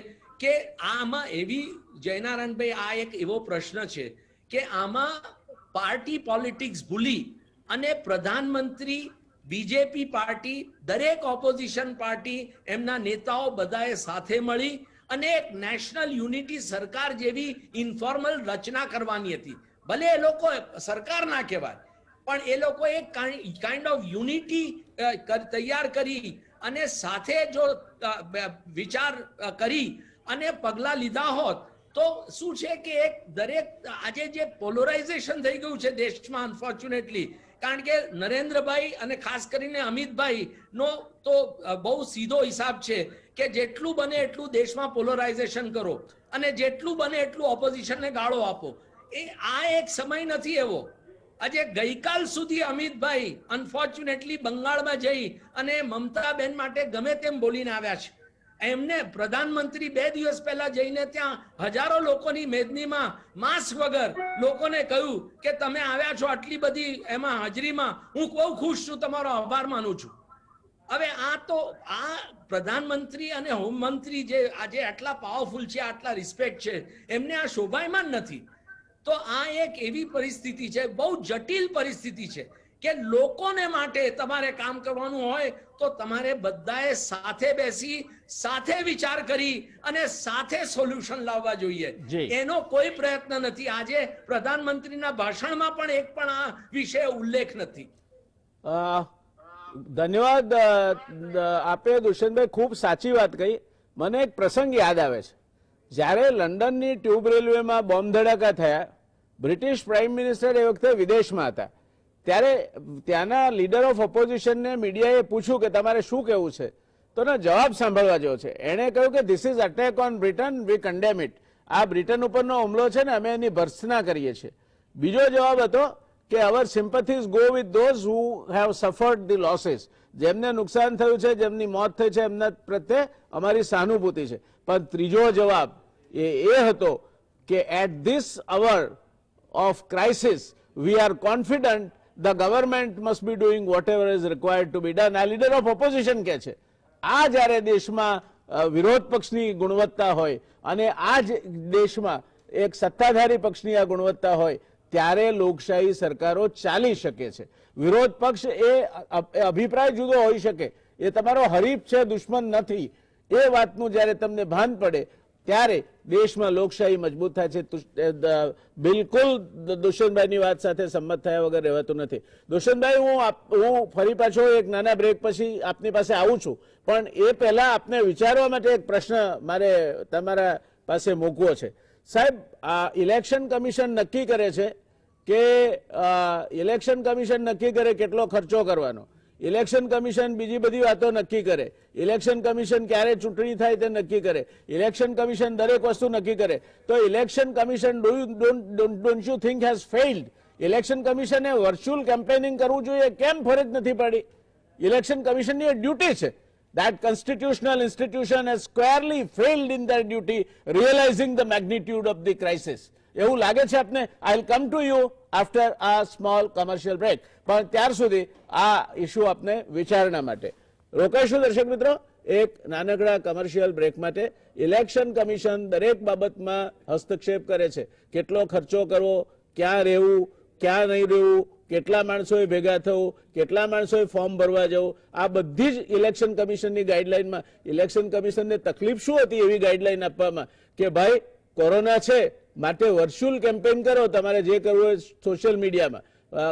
Speaker 2: કે આમાં એવી, જયનારાયણભાઈ, આ એક એવો પ્રશ્ન છે કે આમાં પાર્ટી પોલિટિક્સ ભૂલી અને પ્રધાનમંત્રી, બીજેપી પાર્ટી, દરેક ઓપોઝિશન પાર્ટી, એમના નેતાઓ બધાએ સાથે મળી અને એક નેશનલ યુનિટી સરકાર જેવી ઇન્ફોર્મલ રચના કરવાની હતી. ભલે એ લોકો સરકાર ના કહેવાય, પણ એ લોકો એક કાઇન્ડ ઓફ યુનિટી તૈયાર કરી અને સાથે જો વિચાર કરી અને પગલા લીધા હોત તો શું છે કે એક દરેક આજે જે પોલરાઇઝેશન થઈ ગયું છે દેશમાં અનફોર્ચ્યુનેટલી, કારણ કે નરેન્દ્રભાઈ અને ખાસ કરીને અમિતભાઈ નો તો બહુ સીધો હિસાબ છે કે જેટલું બને એટલું દેશમાં પોલરાઇઝેશન કરો અને જેટલું બને એટલું ઓપોઝિશનને ગાળો આપો. આ એક સમય નથી એવો. આજે ગઈકાલ સુધી અમિતભાઈ અનફોર્ચ્યુનેટલી બંગાળમાં જઈ અને મમતાબેન માટે ગમે તેમ બોલીને આવ્યા છે. એમને પ્રધાનમંત્રી 2 દિવસ પહેલા જઈને ત્યાં હજારો લોકોની મેદનીમાં માસ્ક વગર લોકોને કહ્યું કે તમે આવ્યા છો આટલી બધી એમાં હાજરીમાં, હું બહુ ખુશ છું, તમારો આભાર માનું છું. હવે આ પ્રધાનમંત્રી અને હોમમંત્રી જે આજે આટલા પાવરફુલ છે, આટલા રિસ્પેક્ટ છે, એમને આ શોભાયમાન નથી. તો આ એક એવી પરિસ્થિતિ છે, બહુ જટિલ પરિસ્થિતિ છે કે લોકોને માટે તમારે કામ કરવાનું હોય તો તમારે બધાએ સાથે બેસી સાથે વિચાર કરી અને સાથે સોલ્યુશન લાવવા જોઈએ. એનો કોઈ પ્રયત્ન નથી. આજે પ્રધાનમંત્રીના ભાષણમાં પણ એક પણ આ વિશે ઉલ્લેખ નથી.
Speaker 1: ધન્યવાદ આપે દુષ્યંતભાઈ, ખૂબ સાચી વાત કહી. મને એક પ્રસંગ યાદ આવે છે. જ્યારે લંડનની ટ્યુબ રેલવેમાં બોમ્બ ધડાકા થયા, બ્રિટિશ પ્રાઇમ મિનિસ્ટર એ વખતે વિદેશમાં હતા, ત્યારે ત્યાંના લીડર ઓફ ઓપોઝિશનને મીડિયાએ પૂછ્યું કે તમારે શું કહેવું છે, તો એનો જવાબ સાંભળવા જેવો છે. એણે કહ્યું કે this is attack on Britain, we condemn it. આ બ્રિટન ઉપરનો હુમલો છે ને, અમે એની ભર્ત્સના કરીએ છીએ. બીજો જવાબ હતો કે our sympathies go with those who have suffered the losses. જેમને નુકસાન થયું છે, જેમની મોત થઈ છે, એમના પ્રત્યે અમારી સહાનુભૂતિ છે. પણ ત્રીજો જવાબ એ હતો કે at this hour of crisis we are confident the government must be doing whatever is required to be done. આ લીડર ઓફ ઓપોઝિશન કે છે. આ જ્યારે દેશમાં વિરોધ પક્ષની ગુણવત્તા હોય અને આ જ દેશમાં એક સત્તાધારી પક્ષની આ ગુણવત્તા હોય ત્યારે લોકશાહી સરકારો ચાલી શકે છે. વિરોધ પક્ષ એ અભિપ્રાય જુદો હોઈ શકે, એ તમારો હરીફ છે, દુશ્મન નથી. એ વાતનું જ્યારે તમને ભાન પડે ત્યારે દેશમાં લોકશાહી મજબૂત થાય છે. બિલકુલ દુષ્યંતભાઈની વાત સાથે સંમત થયા વગર રહેવાતું નથી. દુષ્યંતભાઈ, હું ફરી પાછો એક નાના બ્રેક પછી આપની પાસે આવું છું, પણ એ પહેલા આપને વિચારવા માટે એક પ્રશ્ન મારે તમારા પાસે મૂકવો છે. સાહેબ, આ ઇલેક્શન કમિશન નક્કી કરે છે કે ઇલેક્શન કમિશન નક્કી કરે કેટલો ખર્ચો કરવાનો, ઇલેક્શન કમિશન બીજી બધી વાતો નક્કી કરે, ઇલેક્શન કમિશન ક્યારે ચૂંટણી થાય તે નક્કી કરે, ઇલેક્શન કમિશન દરેક વસ્તુ નક્કી કરે. તો election commission don't you think has failed? Election કમિશને વર્ચ્યુઅલ કેમ્પેનિંગ કરવું જોઈએ, કેમ ફરજ નથી પાડી? ઇલેક્શન કમિશનની એક ડ્યુટી છે. That constitutional institution has squarely failed in their duty, realizing the magnitude of the crisis. એવું લાગે છે આપને? I will come to you after a small commercial break. પણ ત્યાર સુધી આ ઇસ્યુ આપને વિચારણા માટે રોકાઈશું. દર્શક મિત્રો, એક નાનકડા કમર્શિયલ બ્રેક માટે. ઇલેક્શન કમિશન દરેક બાબતમાં હસ્તક્ષેપ કરે છે. કેટલો ખર્ચો કરવો, ક્યાં રહેવું, ક્યાં નહીં રહેવું, કેટલા માણસોએ ભેગા થવું, કેટલા માણસોએ ફોર્મ ભરવા જવું, આ બધી જ ઇલેક્શન કમિશનની ગાઈડલાઈનમાં. ઇલેક્શન કમિશનને તકલીફ શું હતી એવી ગાઈડલાઈન આપવામાં કે ભાઈ કોરોના છે માટે વર્ચ્યુઅલ કેમ્પેન કરો, તમારે જે કરવું હોય સોશિયલ મીડિયામાં,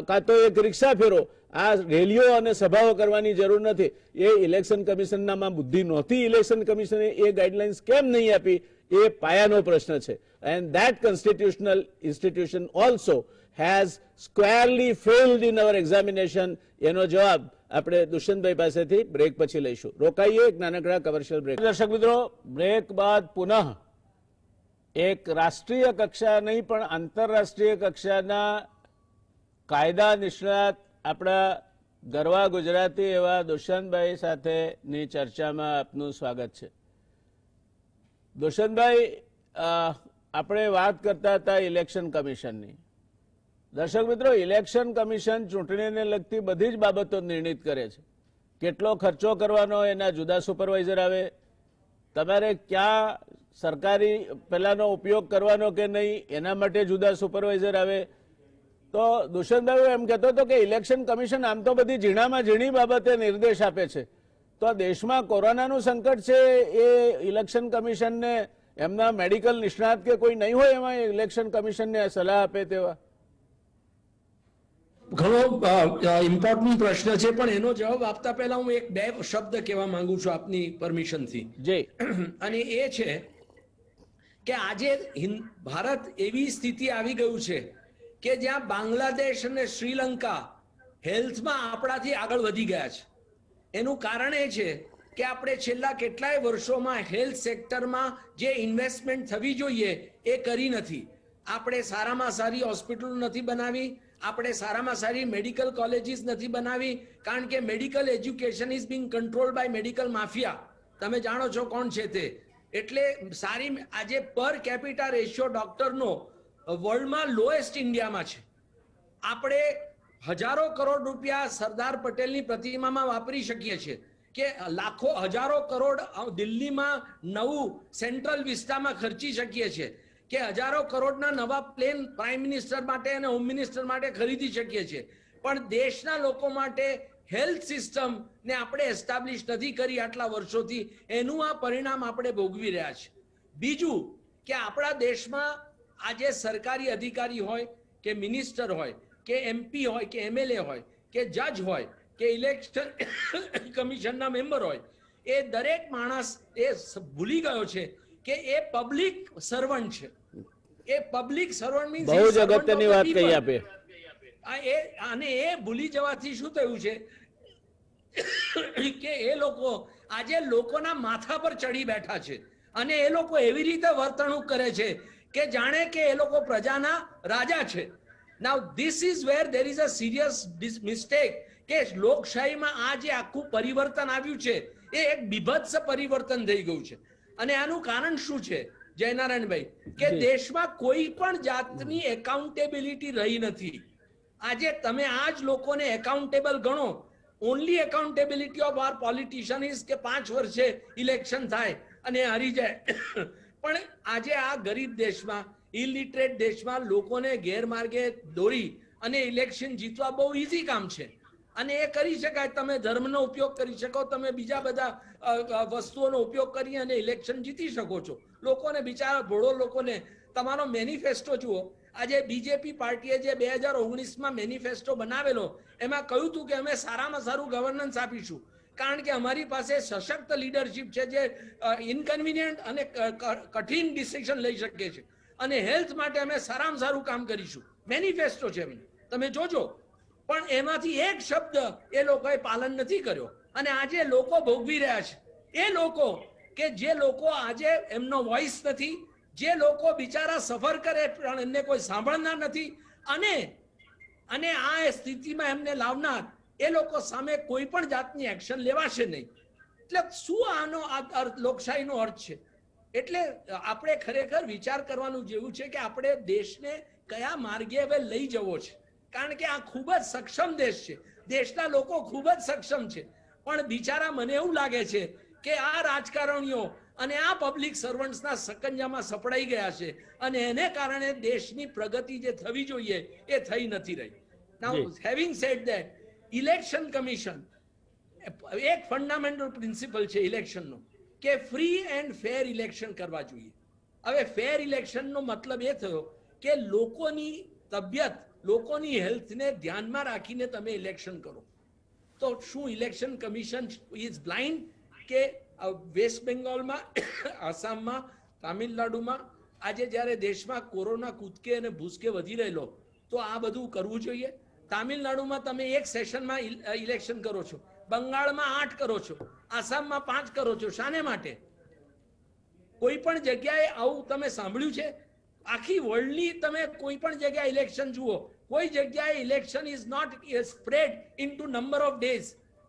Speaker 1: કાં તો એક રિક્ષા ફેરો, આ રેલીઓ અને સભાઓ કરવાની જરૂર નથી. એ ઇલેક્શન કમિશનનામાં બુદ્ધિ નહોતી. ઇલેક્શન કમિશને એ ગાઈડલાઇન્સ કેમ નહીં આપી, એ પાયાનો પ્રશ્ન છે. And that constitutional institution also has squarely failed in our examination. એનો જવાબ આપણે દુષ્યંતભાઈ પાસેથી બ્રેક પછી લઈશું. રોકાઈએ એક નાનકડા કમર્શિયલ બ્રેક. દર્શક મિત્રો, બ્રેક બાદ પુનઃ એક રાષ્ટ્રીય કક્ષા નહીં પણ આંતરરાષ્ટ્રીય કક્ષાના કાયદા નિષ્ણાત આપણા ગરવા ગુજરાતી એવા દુષ્યંતભાઈ સાથેની ચર્ચામાં આપનું સ્વાગત છે. દુષ્યંતભાઈ, આપણે વાત કરતા હતા ઇલેક્શન કમિશનની. દર્શક મિત્રો, ઇલેક્શન કમિશન ચૂંટણીને લગતી બધી જ બાબતો નિર્ણિત કરે છે. કેટલો ખર્ચો કરવાનો એના જુદા સુપરવાઇઝર આવે, તમારે ક્યાં સરકારી પેલાનો ઉપયોગ કરવાનો કે નહીં એના માટે જુદા સુપરવાઇઝર આવે. તો દુષ્યંતભાઈ એમ કહેતો હતો કે ઇલેક્શન કમિશન આમ તો બધી ઝીણામાં ઝીણી બાબતે નિર્દેશ આપે છે. તો દેશમાં કોરોનાનું સંકટ છે, એ ઇલેક્શન કમિશનને એમના મેડિકલ નિષ્ણાત કે કોઈ નહીં હોય એમાં ઇલેક્શન કમિશનને સલાહ આપે તેવા?
Speaker 2: ઘણો ઇમ્પોર્ટન્ટ પ્રશ્ન છે, પણ એનો જવાબ આપતા પહેલા હું એક બે શબ્દ કહેવા માંગુ છું આપની પરમિશનથી.
Speaker 1: જી.
Speaker 2: અને એ છે કે આજે ભારત એવી સ્થિતિ આવી ગયું છે કે જ્યાં બાંગ્લાદેશ અને શ્રીલંકા હેલ્થમાં આપણાથી આગળ વધી ગયા છે. એનું કારણ એ છે કે આપણે છેલ્લા કેટલાય વર્ષોમાં હેલ્થ સેક્ટરમાં જે ઇન્વેસ્ટમેન્ટ થવી જોઈએ એ કરી નથી. આપણે સારામાં સારી હોસ્પિટલો નથી બનાવી, આપણે સારામાં સારી મેડિકલ કોલેજીસ નથી બનાવી, કારણ કે medical education is being controlled by medical mafia. તમે જાણો છો કોણ છે તે. એટલે સારી આજે પર કેપિટા રેશિયો ડોક્ટરનો વર્લ્ડમાં લોએસ્ટ ઇન્ડિયામાં છે. આપણે હજારો કરોડ રૂપિયા સરદાર પટેલની પ્રતિમામાં વાપરી શકીએ છીએ, કે લાખો હજારો કરોડ દિલ્હીમાં નવું સેન્ટ્રલ વિસ્તારમાં ખર્ચી શકીએ છીએ, કે હજારો કરોડના નવા પ્લેન પ્રાઇમ મિનિસ્ટર માટે અને હોમ મિનિસ્ટર માટે ખરીદી શકીએ છીએ, પણ દેશના લોકો માટે હેલ્થ સિસ્ટમ ને આપણે એસ્ટાબ્લિશ નથી કરી આટલા વર્ષોથી. એનું આ પરિણામ આપણે ભોગવી રહ્યા છે. બીજું કે આપણા દેશમાં આજે સરકારી અધિકારી હોય કે મિનિસ્ટર હોય કે એમપી હોય કે એમએલએ હોય કે જજ હોય કે ઇલેક્શન કમિશનના મેમ્બર હોય, એ દરેક માણસ એ ભૂલી ગયો છે કે એ પબ્લિક સર્વન્ટ છે. એ પબ્લિક સર્વન્ટ મીન્સ
Speaker 1: બહુ જ અગત્યની વાત કહી આપે.
Speaker 2: અને એ ભૂલી જવાથી શું થયું છે કે એ લોકો આજે લોકોના માથા પર ચડી બેઠા છે, અને એ લોકો એવી રીતે વર્તણૂક કરે છે કે જાણે કે એ લોકો પ્રજાના રાજા છે. Now this is where there is a serious mistake કે લોકશાહીમાં આ જે આખું પરિવર્તન આવ્યું છે એ એક બીભત્સ પરિવર્તન થઈ ગયું છે. અને આનું કારણ શું છે જયનારાયણભાઈ, કે દેશમાં કોઈ પણ જાતની એકાઉન્ટેબિલિટી રહી નથી. આજે તમે આ જ લોકોને એકાઉન્ટેબલ ગણો. Only accountability of our politician is કે 5 વર્ષે ઇલેક્શન થાય અને હારી જાય. પણ આજે આ ગરીબ દેશમાં, ઇલિટરેટ દેશમાં લોકોને ગેરમાર્ગે દોરી અને ઇલેક્શન જીતવા બહુ ઇઝી કામ છે, અને એ કરી શકાય. તમે ધર્મનો ઉપયોગ કરી શકો, તમે બીજા બધા વસ્તુઓનો ઉપયોગ કરી અને ઇલેક્શન જીતી શકો છો. લોકોને બિચારા ભોળો લોકોને તમારો મેનિફેસ્ટો જુઓ. આજે બીજેપી પાર્ટીએ જે 2019માં મેનિફેસ્ટો બનાવેલો એમાં કહ્યું હતું કે અમે સારામાં સારું ગવર્નન્સ આપીશું, કારણ કે અમારી પાસે સશક્ત લીડરશિપ છે જે ઇનકન્વિનિયન્ટ અને કઠિન ડિસિઝન લઈ શકે છે, અને હેલ્થ માટે અમે સારામાં સારું કામ કરીશું. મેનિફેસ્ટો છે એમને, તમે જોજો. પણ એમાંથી એક શબ્દ એ લોકોએ પાલન નથી કર્યો, અને આજે લોકો ભોગવી રહ્યા છે. એ લોકો કે જે લોકો આજે એમનો વોઇસ નથી, જે લોકો બિચારા સફર કરે પણ એમને કોઈ સાંભળનાર નથી, અને આ સ્થિતિમાં એમને લાવનાર એ લોકો સામે કોઈ પણ જાતની એક્શન લેવાશે નહીં. એટલે શું આનો લોકશાહીનો અર્થ છે? એટલે આપણે ખરેખર વિચાર કરવાનું જેવું છે કે આપણે દેશને કયા માર્ગે હવે લઈ જવો છે, કારણ કે આ ખૂબ જ સક્ષમ દેશ છે, દેશના લોકો ખૂબ જ સક્ષમ છે, પણ બિચારા મને એવું લાગે છે કે આ રાજકારણીઓ અને આ પબ્લિક સર્વન્ટ્સના સકંજામાં સપડાઈ ગયા છે, અને એને કારણે દેશની પ્રગતિ જે થવી જોઈએ એ થઈ નથી રહી. Now having said that, election commission એક ફંડામેન્ટલ પ્રિન્સિપલ છે ઇલેક્શનનો, કે ફ્રી એન્ડ ફેર ઇલેક્શન કરવા જોઈએ. હવે ફેર ઇલેક્શનનો મતલબ એ થયો કે લોકોની તબિયત, લોકોની હેલ્થને ધ્યાનમાં રાખીને તમે ઇલેક્શન કરો. તો શું ઇલેક્શન કમિશન ઇઝ બ્લાઇન્ડ કે વેસ્ટ બેંગોલમાં, આસામમાં, તામિલનાડુમાં આજે જ્યારે દેશમાં કોરોના કૂદકે અને ભૂસકે વધી રહેલો, તો આ બધું કરવું જોઈએ? તામિલનાડુમાં તમે એક સેશનમાં ઇલેક્શન કરો છો, બંગાળમાં 8 કરો છો, આસામમાં 5 કરો છો. શાને માટે? કોઈ પણ જગ્યાએ આવું તમે સાંભળ્યું છે? આખી વર્લ્ડની તમે કોઈ પણ જગ્યાએ ઇલેક્શન જુઓ, કોઈ જગ્યાએ election is not spread into number of days.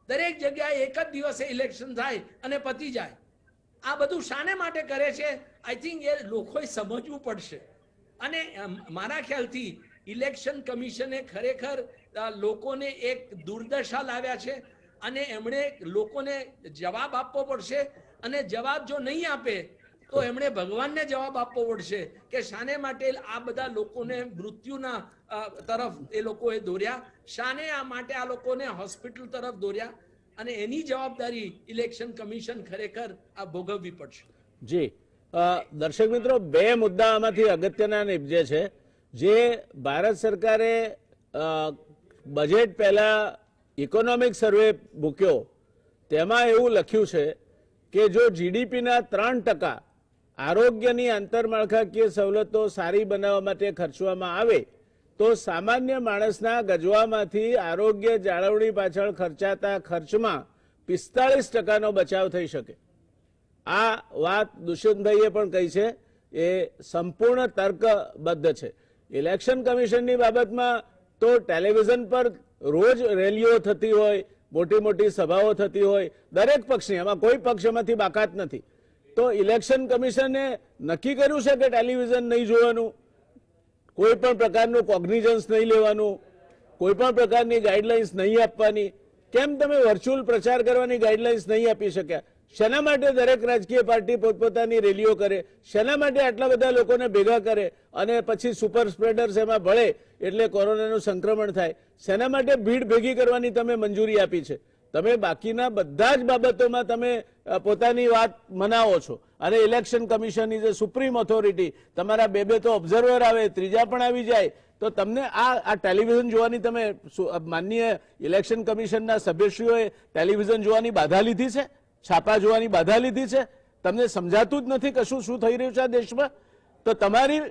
Speaker 2: દરેક જગ્યાએ એક જ દિવસે ઇલેક્શન થાય અને પતી જાય. આ બધું શાને માટે કરે છે? આઈ થિંક એ લોકોએ સમજવું પડશે. અને મારા ખ્યાલથી ઇલેક્શન કમિશને ખરેખર લોકોને એક દુર્દશા લાવ્યા છે, અને એમણે લોકોને જવાબ આપવો પડશે, અને જવાબ જો નહીં આપે તો એમણે ભગવાનને જવાબ આપવો પડશે કે શાને માટે આ બધા લોકોને મૃત્યુના તરફ એ લોકોએ દોર્યા, શાને આ માટે આ લોકોને હોસ્પિટલ તરફ દોર્યા, અને એની જવાબદારી ઇલેક્શન કમિશન ખરેખર આ ભોગવવી પડશે.
Speaker 1: જી દર્શક મિત્રો, 2 મુદ્દા આમાંથી અગત્યના નિપજે છે. જે ભારત સરકારે બજેટ પહેલા ઇકોનોમિક સર્વે મૂક્યો, તેમાં એવું લખ્યું છે કે જો જીડીપીના 3% આરોગ્યની આંતરમાળખાકીય સવલતો સારી બનાવવા માટે ખર્ચવામાં આવે તો સામાન્ય માણસના ગજવામાંથી આરોગ્ય જાળવણી પાછળ ખર્ચાતા ખર્ચમાં 45% બચાવ થઈ શકે. આ વાત દુષ્યંતભાઈએ પણ કહી છે, એ સંપૂર્ણ તર્કબદ્ધ છે. ઇલેક્શન કમિશનની બાબતમાં તો ટેલિવિઝન પર રોજ રેલીઓ થતી હોય, મોટી મોટી સભાઓ થતી હોય, દરેક પક્ષની, એમાં કોઈ પક્ષ એમાંથી બાકાત નથી. તો ઇલેક્શન કમિશને નક્કી કર્યું છે કે ટેલિવિઝન નહીં જોવાનું, કોઈ પણ પ્રકારનું કોગ્નિઝન્સ નહીં લેવાનું, કોઈ પણ પ્રકારની ગાઈડલાઇન્સ નહીં આપવાની. કેમ તમે વર્ચ્યુઅલ પ્રચાર કરવાની ગાઈડલાઇન્સ નહીં આપી શક્યા? શેના માટે દરેક રાજકીય પાર્ટી પોતપોતાની રેલીઓ કરે? શેના માટે આટલા બધા લોકોને ભેગા કરે અને પછી સુપર સ્પ્રેડર્સ એમાં ભળે એટલે કોરોનાનું સંક્રમણ થાય? શેના માટે ભીડ ભેગી કરવાની તમે મંજૂરી આપી છે? તમે બાકીના બધા જ બાબતોમાં તમે પોતાની વાત મનાવો છો અને election commission is a supreme authority. તમારા બે તો ઓબ્ઝર્વર આવે, ત્રીજા પણ આવી જાય તો તમને આ ટેલિવિઝન જોવાની, તમે માનનીય ઇલેક્શન કમિશનના સભ્યશ્રીઓએ ટેલિવિઝન જોવાની બાધા લીધી છે, છાપા જોવાની બાધા લીધી છે? તમને સમજાતું જ નથી કશું શું થઈ રહ્યું છે આ દેશમાં? તો તમારી,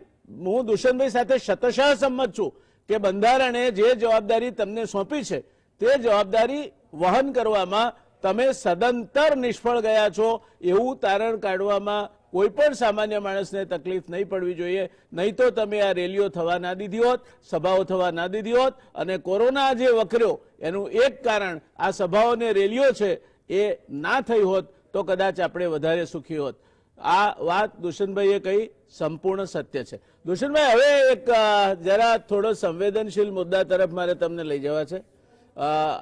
Speaker 1: હું દુષ્યંતભાઈ સાથે શતશઃ સંમત છું કે બંધારણે જે જવાબદારી તમને સોંપી છે તે જવાબદારી વહન કરવામાં તમે સદંતર નિષ્ફળ ગયા છો. એવું તારણ કાઢવામાં કોઈ પણ સામાન્ય માણસને તકલીફ નહીં પડવી જોઈએ. નહીં તો તમે આ રેલીઓ થવા ના દીધી હોત, સભાઓ થવા ના દીધી હોત, અને કોરોના જે વકર્યો એનું એક કારણ આ સભાઓ અને રેલીઓ છે એ ના થઈ હોત તો કદાચ આપણે વધારે સુખી હોત. આ વાત દુષ્યંતભાઈએ કહી સંપૂર્ણ સત્ય છે. દુષ્યંતભાઈ, હવે એક જરા થોડો સંવેદનશીલ મુદ્દા તરફ મારે તમને લઈ જવા છે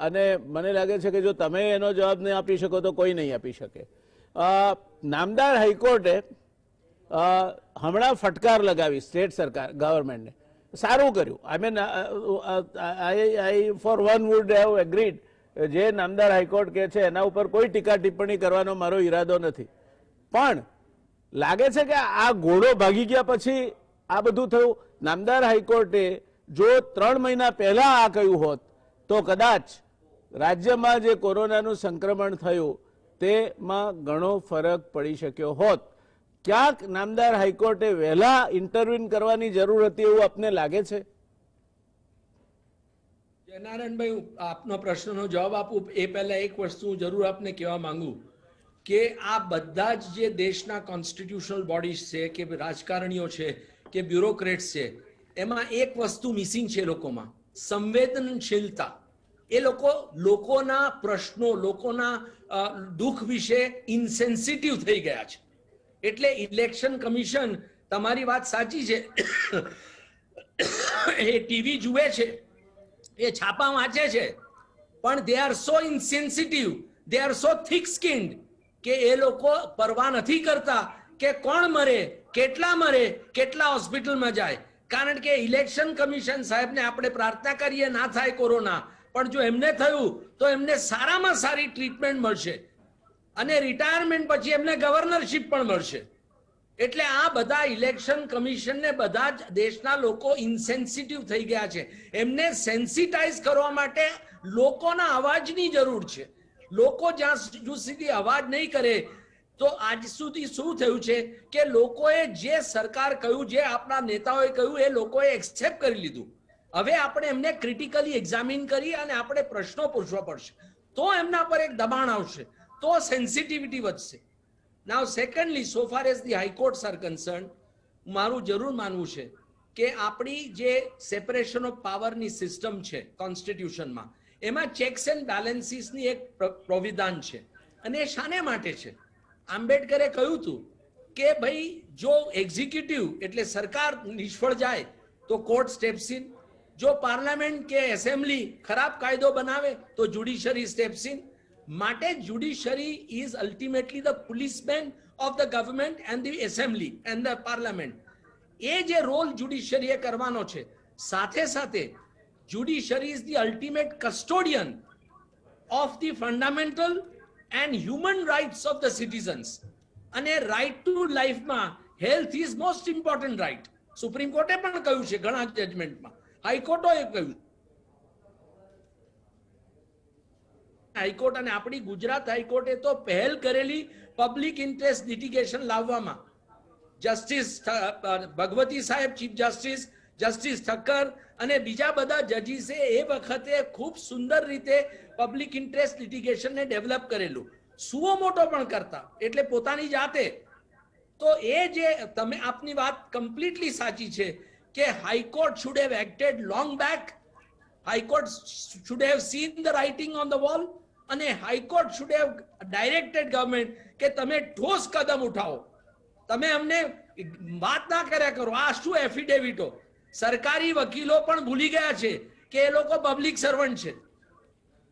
Speaker 1: અને મને લાગે છે કે જો તમે એનો જવાબ નહીં આપી શકો તો કોઈ નહીં આપી શકે. નામદાર હાઈકોર્ટે હમણાં ફટકાર લગાવી સ્ટેટ સરકાર ગવર્મેન્ટને. સારું કર્યું. I mean I for one would have agreed. જે નામદાર હાઈકોર્ટ કહે છે એના ઉપર કોઈ ટીકા ટિપ્પણી કરવાનો મારો ઈરાદો નથી. પણ લાગે છે કે આ ઘોડો ભાગી ગયા પછી આ બધું થયું. નામદાર હાઈકોર્ટે જો 3 મહિના પહેલા આ કહ્યું હોત તો કદાચ રાજ્યમાં જે કોરોનાનું સંક્રમણ થયું તેમાં ઘણો ફરક પડી શક્યો હોત. ક્યાંક નામદાર હાઈકોર્ટે વહેલા ઇન્ટરવીન કરવાની જરૂર હતી એવું આપને લાગે છે?
Speaker 2: નારાયણભાઈ, આપનો પ્રશ્નનો જવાબ આપું એ પહેલા એક વસ્તુ હું જરૂર આપને કહેવા માંગુ કે આ બધા જ જે દેશના કોન્સ્ટિટ્યુશનલ બોડીઝ છે કે રાજકારણીઓ છે કે બ્યુરોક્રેટ્સ છે, એમાં એક વસ્તુ મિસિંગ છે લોકોમાં, સંવેદનશીલતા. એ લોકોના પ્રશ્નો, લોકોના દુઃખ વિશે ઇન્સેન્સિટિવ થઈ ગયા છે. એટલે ઇલેક્શન કમિશન, તમારી વાત સાચી છે, એ ટીવી જુએ છે, એ છાપા વાંચે છે, પણ they are so insensitive, they are so thick skinned કે એ લોકો પરવા નથી કરતા કે કોણ મરે, કેટલા હોસ્પિટલમાં જાય. કારણ કે ઇલેક્શન કમિશન સાહેબને આપણે પ્રાર્થના કરીએ ના થાય કોરોના, પણ જો એમને થયું તો એમને સારામાં સારી ટ્રીટમેન્ટ મળશે અને રિટાયરમેન્ટ પછી એમને ગવર્નરશિપ પણ મળશે. એટલે આ બધા ઇલેક્શન કમિશનને બધા જ દેશના લોકો ઇન્સેન્સિટિવ થઈ ગયા છે. એમને સેન્સિટાઇઝ કરવા માટે લોકોના અવાજની જરૂર છે. લોકો જ્યાં સુધી અવાજ નહીં કરે તો આજ સુધી શું થયું છે કે લોકોએ જે સરકાર કહ્યું, જે આપણા નેતાઓએ કહ્યું એ લોકોએ એક્સેપ્ટ કરી લીધું. હવે આપણે એમને ક્રિટિકલી એક્ઝામિન કરી અને આપણે પ્રશ્નો પૂછવા પડશે, તો એમના પર એક દબાણ આવશે, તો સેન્સિટિવિટી વધશે. Now secondly, so far as the high courts are concern, મારું જરૂર માનવું છે કે આપણી જે સેપરેશન ઓફ પાવરની સિસ્ટમ છે કોન્સ્ટિટ્યુશનમાં, એમાં ચેક્સ એન્ડ બેલેન્સીસની એક પ્રોવિધાન છે. અને એ શાને માટે છે? આંબેડકરે કહ્યું હતું કે ભાઈ જો એક્ઝિક્યુટિવ એટલે સરકાર નિષ્ફળ જાય તો કોર્ટ સ્ટેપ્સ ઇન, જો પાર્લામેન્ટ કે એસેમ્બલી ખરાબ કાયદો બનાવે તો જ્યુડિશરી સ્ટેપ્સ ઇન. માટે judiciary is ultimately the policeman of the government and the assembly and the parliament. એ જે રોલ જ્યુડિશરીએ કરવાનો છે, સાથે સાથે judiciary is the ultimate custodian of the fundamental and human rights of the citizens. અને right to લાઈફમાં health is most important right. Supreme કોર્ટે પણ કહ્યું છે ઘણા જજમેન્ટમાં, હાઈકોર્ટોએ કહ્યું. હાઈકોર્ટ અને આપણી ગુજરાત હાઈકોર્ટે તો પહેલ કરેલી પબ્લિક ઇન્ટરેસ્ટ લિટિગેશન લાવવામાં. જસ્ટિસ ભગવતી સાહેબ ચીફ જસ્ટિસ, જસ્ટિસ ઠક્કર અને બીજા બધા જજીસે એ વખતે ખૂબ સુંદર રીતે પબ્લિક ઇન્ટરેસ્ટ લિટિગેશનને ડેવલપ કરેલું, સુઓ મોટો પણ કરતા, એટલે પોતાની જાતે. તો એ જે તમે આપની વાત કમ્પ્લીટલી સાચી છે કે high court should have acted long back, high court should have seen the writing on the wall, અને high court should have directed government કે તમે ઠોસ કદમ ઉઠાવો. તમે અમને વાત ના કર્યા કરો. આ શું એફિડેવિટો? સરકારી વકીલો પણ ભૂલી ગયા છે કે એ લોકો પબ્લિક સર્વન્ટ છે.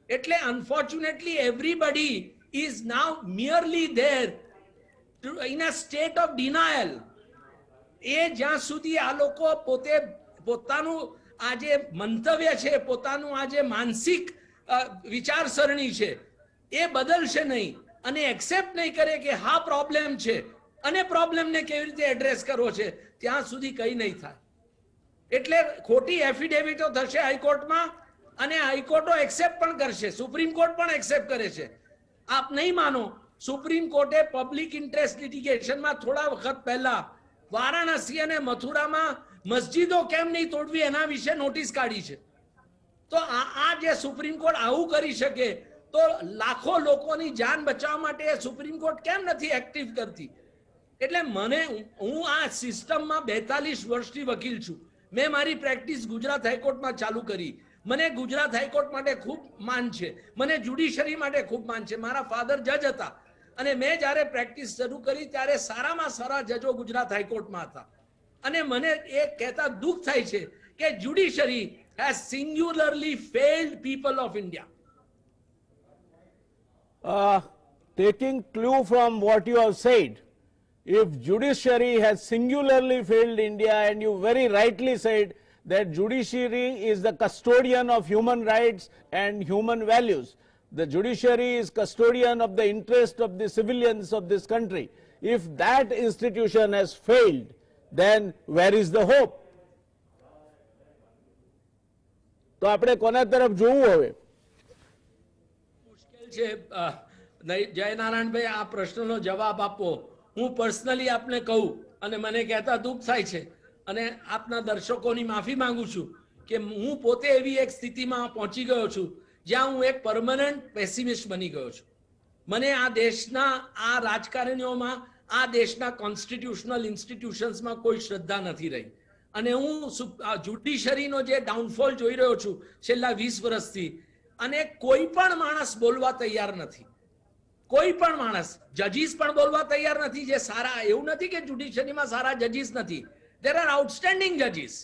Speaker 2: એટલે unfortunately everybody is now merely there in a state of denial. એ જ્યાં સુધી આ લોકો પોતે પોતાનું આ જે મંતવ્ય છે, પોતાનું આ જે માનસિક વિચારસરણી છે એ બદલશે નહીં અને એક્સેપ્ટ નહીં કરે કે હા પ્રોબ્લેમ છે અને પ્રોબ્લેમને કેવી રીતે એડ્રેસ કરવો છે, ત્યાં સુધી કંઈ નહીં થાય. એટલે ખોટી એફિડેવિટો થશે હાઈકોર્ટમાં અને હાઈકોર્ટો એક્સેપ્ટ પણ કરશે, સુપ્રીમ કોર્ટ પણ એક્સેપ્ટ કરે છે. આપ નહીં માનો, સુપ્રીમ કોર્ટે પબ્લિક ઇન્ટરેસ્ટ લિટિગેશનમાં થોડા વખત પહેલા વારાણસી અને મથુરામાં મસ્જિદો કેમ નહીં તોડવી એના વિશે નોટિસ કાઢી છે. તો આ જે સુપ્રીમ કોર્ટ આવું કરી શકે તો લાખો લોકોની જાન બચાવવા માટે સુપ્રીમ કોર્ટ કેમ નથી એક્ટિવ કરતી? એટલે હું આ સિસ્ટમમાં 42 વર્ષથી વકીલ છું. મેં મારી પ્રેક્ટિસ ગુજરાત હાઈકોર્ટમાં ચાલુ કરી. મને ગુજરાત હાઈકોર્ટ માટે ખૂબ માન છે, મને જ્યુડિશરી માટે ખૂબ માન છે. મારા ફાધર જજ હતા અને મેં જ્યારે પ્રેક્ટિસ શરૂ કરી ત્યારે સારામાં સારા જજો ગુજરાત હાઈકોર્ટમાં હતા. અને મને એ કહેતા દુઃખ થાય છે કે judiciary has singularly failed people of India.
Speaker 1: Taking clue from what you have said, if judiciary has singularly failed India, and you very rightly said that judiciary is the custodian of human rights and human values, the judiciary is custodian of the interest of the civilians of this country. If that institution has failed, then where is the hope? તો આપણે કોના તરફ જોવું હવે?
Speaker 2: મુશ્કેલ છે જયનારાયણભાઈ આ પ્રશ્નનો જવાબ આપવો. હું પર્સનલી આપને કહું અને મને કહેતા દુઃખ થાય છે અને આપના દર્શકોની માફી માંગુ છું કે હું પોતે એવી એક સ્થિતિમાં પહોંચી ગયો છું જ્યાં હું એક પરમનન્ટ પેસિમિસ્ટ બની ગયો છું. મને આ દેશના આ રાજકારણીઓમાં, આ દેશના કોન્સ્ટિટ્યુશનલ ઇન્સ્ટિટ્યુશન્સમાં કોઈ શ્રદ્ધા નથી રહી. અને હું જ્યુડિશરીનો જે ડાઉનફોલ જોઈ રહ્યો છું છેલ્લા 20 વર્ષથી, અને કોઈ પણ માણસ બોલવા તૈયાર નથી. કોઈ પણ માણસ, જજીસ પણ બોલવા તૈયાર નથી જે સારા. એવું નથી કે જ્યુડિશરીમાં સારા જજીસ નથી, દેર આર આઉટસ્ટેન્ડિંગ જજીસ,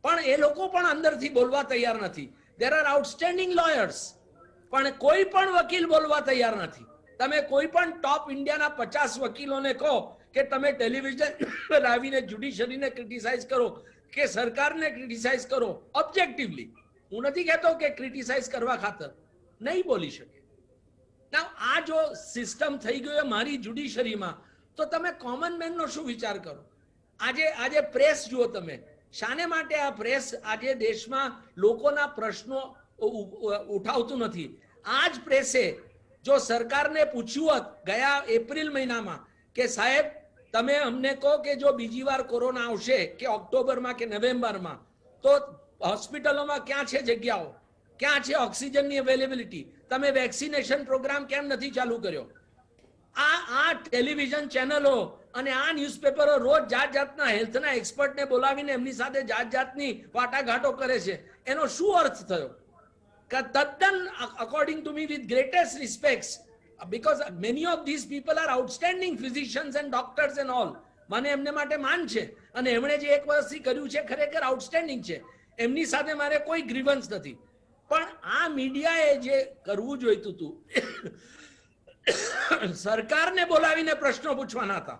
Speaker 2: પણ એ લોકો પણ અંદરથી બોલવા તૈયાર નથી. દેર આર આઉટસ્ટેન્ડિંગ લોયર્સ, પણ કોઈ પણ વકીલ બોલવા તૈયાર નથી. તમે કોઈ પણ ટોપ ઇન્ડિયાના 50 વકીલોને કહો કે તમે ટેલિવિઝન પર આવીને જ્યુડિશરીને ક્રિટિસાઇઝ કરો કે સરકારને ક્રિટિસાઇઝ કરો ઓબ્જેક્ટિવલી, હું નથી કહેતો કે ક્રિટિસાઇઝ કરવા ખાતર, નહીં બોલી શકે. આ જો સિસ્ટમ થઈ ગયો મારી જ્યુડિશરીમાં, તો તમે કોમન મેનનો શું વિચાર કરો? આજે પ્રેસ જુઓ તમે, શાને માટે આ પ્રેસ આજે દેશમાં લોકોના પ્રશ્નો ઉઠાવતું નથી? આ જ પ્રેસે જો સરકારને પૂછ્યું હોત ગયા એપ્રિલ મહિનામાં કે સાહેબ તમે અમને કહો કે જો બીજી વાર કોરોના આવશે કે ઓક્ટોબરમાં કે નવેમ્બરમાં, તો હોસ્પિટલોમાં ક્યાં છે જગ્યાઓ, ક્યાં છે ઓક્સિજનની અવેલેબિલિટી, તમે વેક્સિનેશન પ્રોગ્રામ કેમ નથી ચાલુ કર્યો? આ ટેલિવિઝન ચેનલો અને આ ન્યૂઝપેપરો રોજ જાત જાતના હેલ્થના એક્સપર્ટને બોલાવીને એમની સાથે જાત જાતની વાટાઘાટો કરે છે. એનો શું અર્થ થયો? તદ્દન according to me with greatest respects, because many of these people are outstanding physicians and doctors and all. મને એમને માટે માન છે અને એમણે જે 1 વર્ષથી કર્યું છે ખરેખર આઉટસ્ટેન્ડિંગ છે. એમની સાથે મારે કોઈ ગ્રીવન્સ નથી. પણ આ મીડિયાએ જે કરવું જોઈતું હતું, સરકારને બોલાવીને પ્રશ્નો પૂછવાના હતા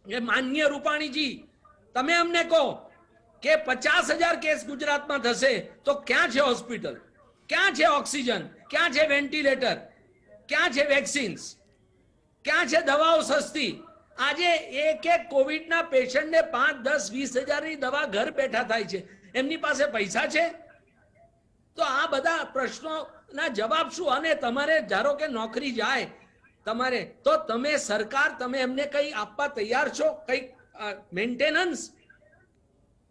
Speaker 2: કે માન્ય રૂપાણીજી તમે અમને કહો કે 50,000 કેસ ગુજરાતમાં થશે તો ક્યાં છે હોસ્પિટલ, ક્યાં છે ઓક્સિજન, ક્યાં છે વેન્ટિલેટર, ક્યાં છે વેક્સિન્સ, ક્યાં છે દવાઓ સસ્તી? આજે એક કોવિડના પેશન્ટને 5, 10, 20 હજારની દવા ઘર બેઠા થાય છે. એમની પાસે પૈસા છે? તો આ બધા પ્રશ્નોના જવાબ શું? અને તમારે ધારો કે નોકરી જાય તમારે, તો તમે સરકાર, તમે એમને કંઈ આપવા તૈયાર છો? કંઈક મેન્ટેનન્સ.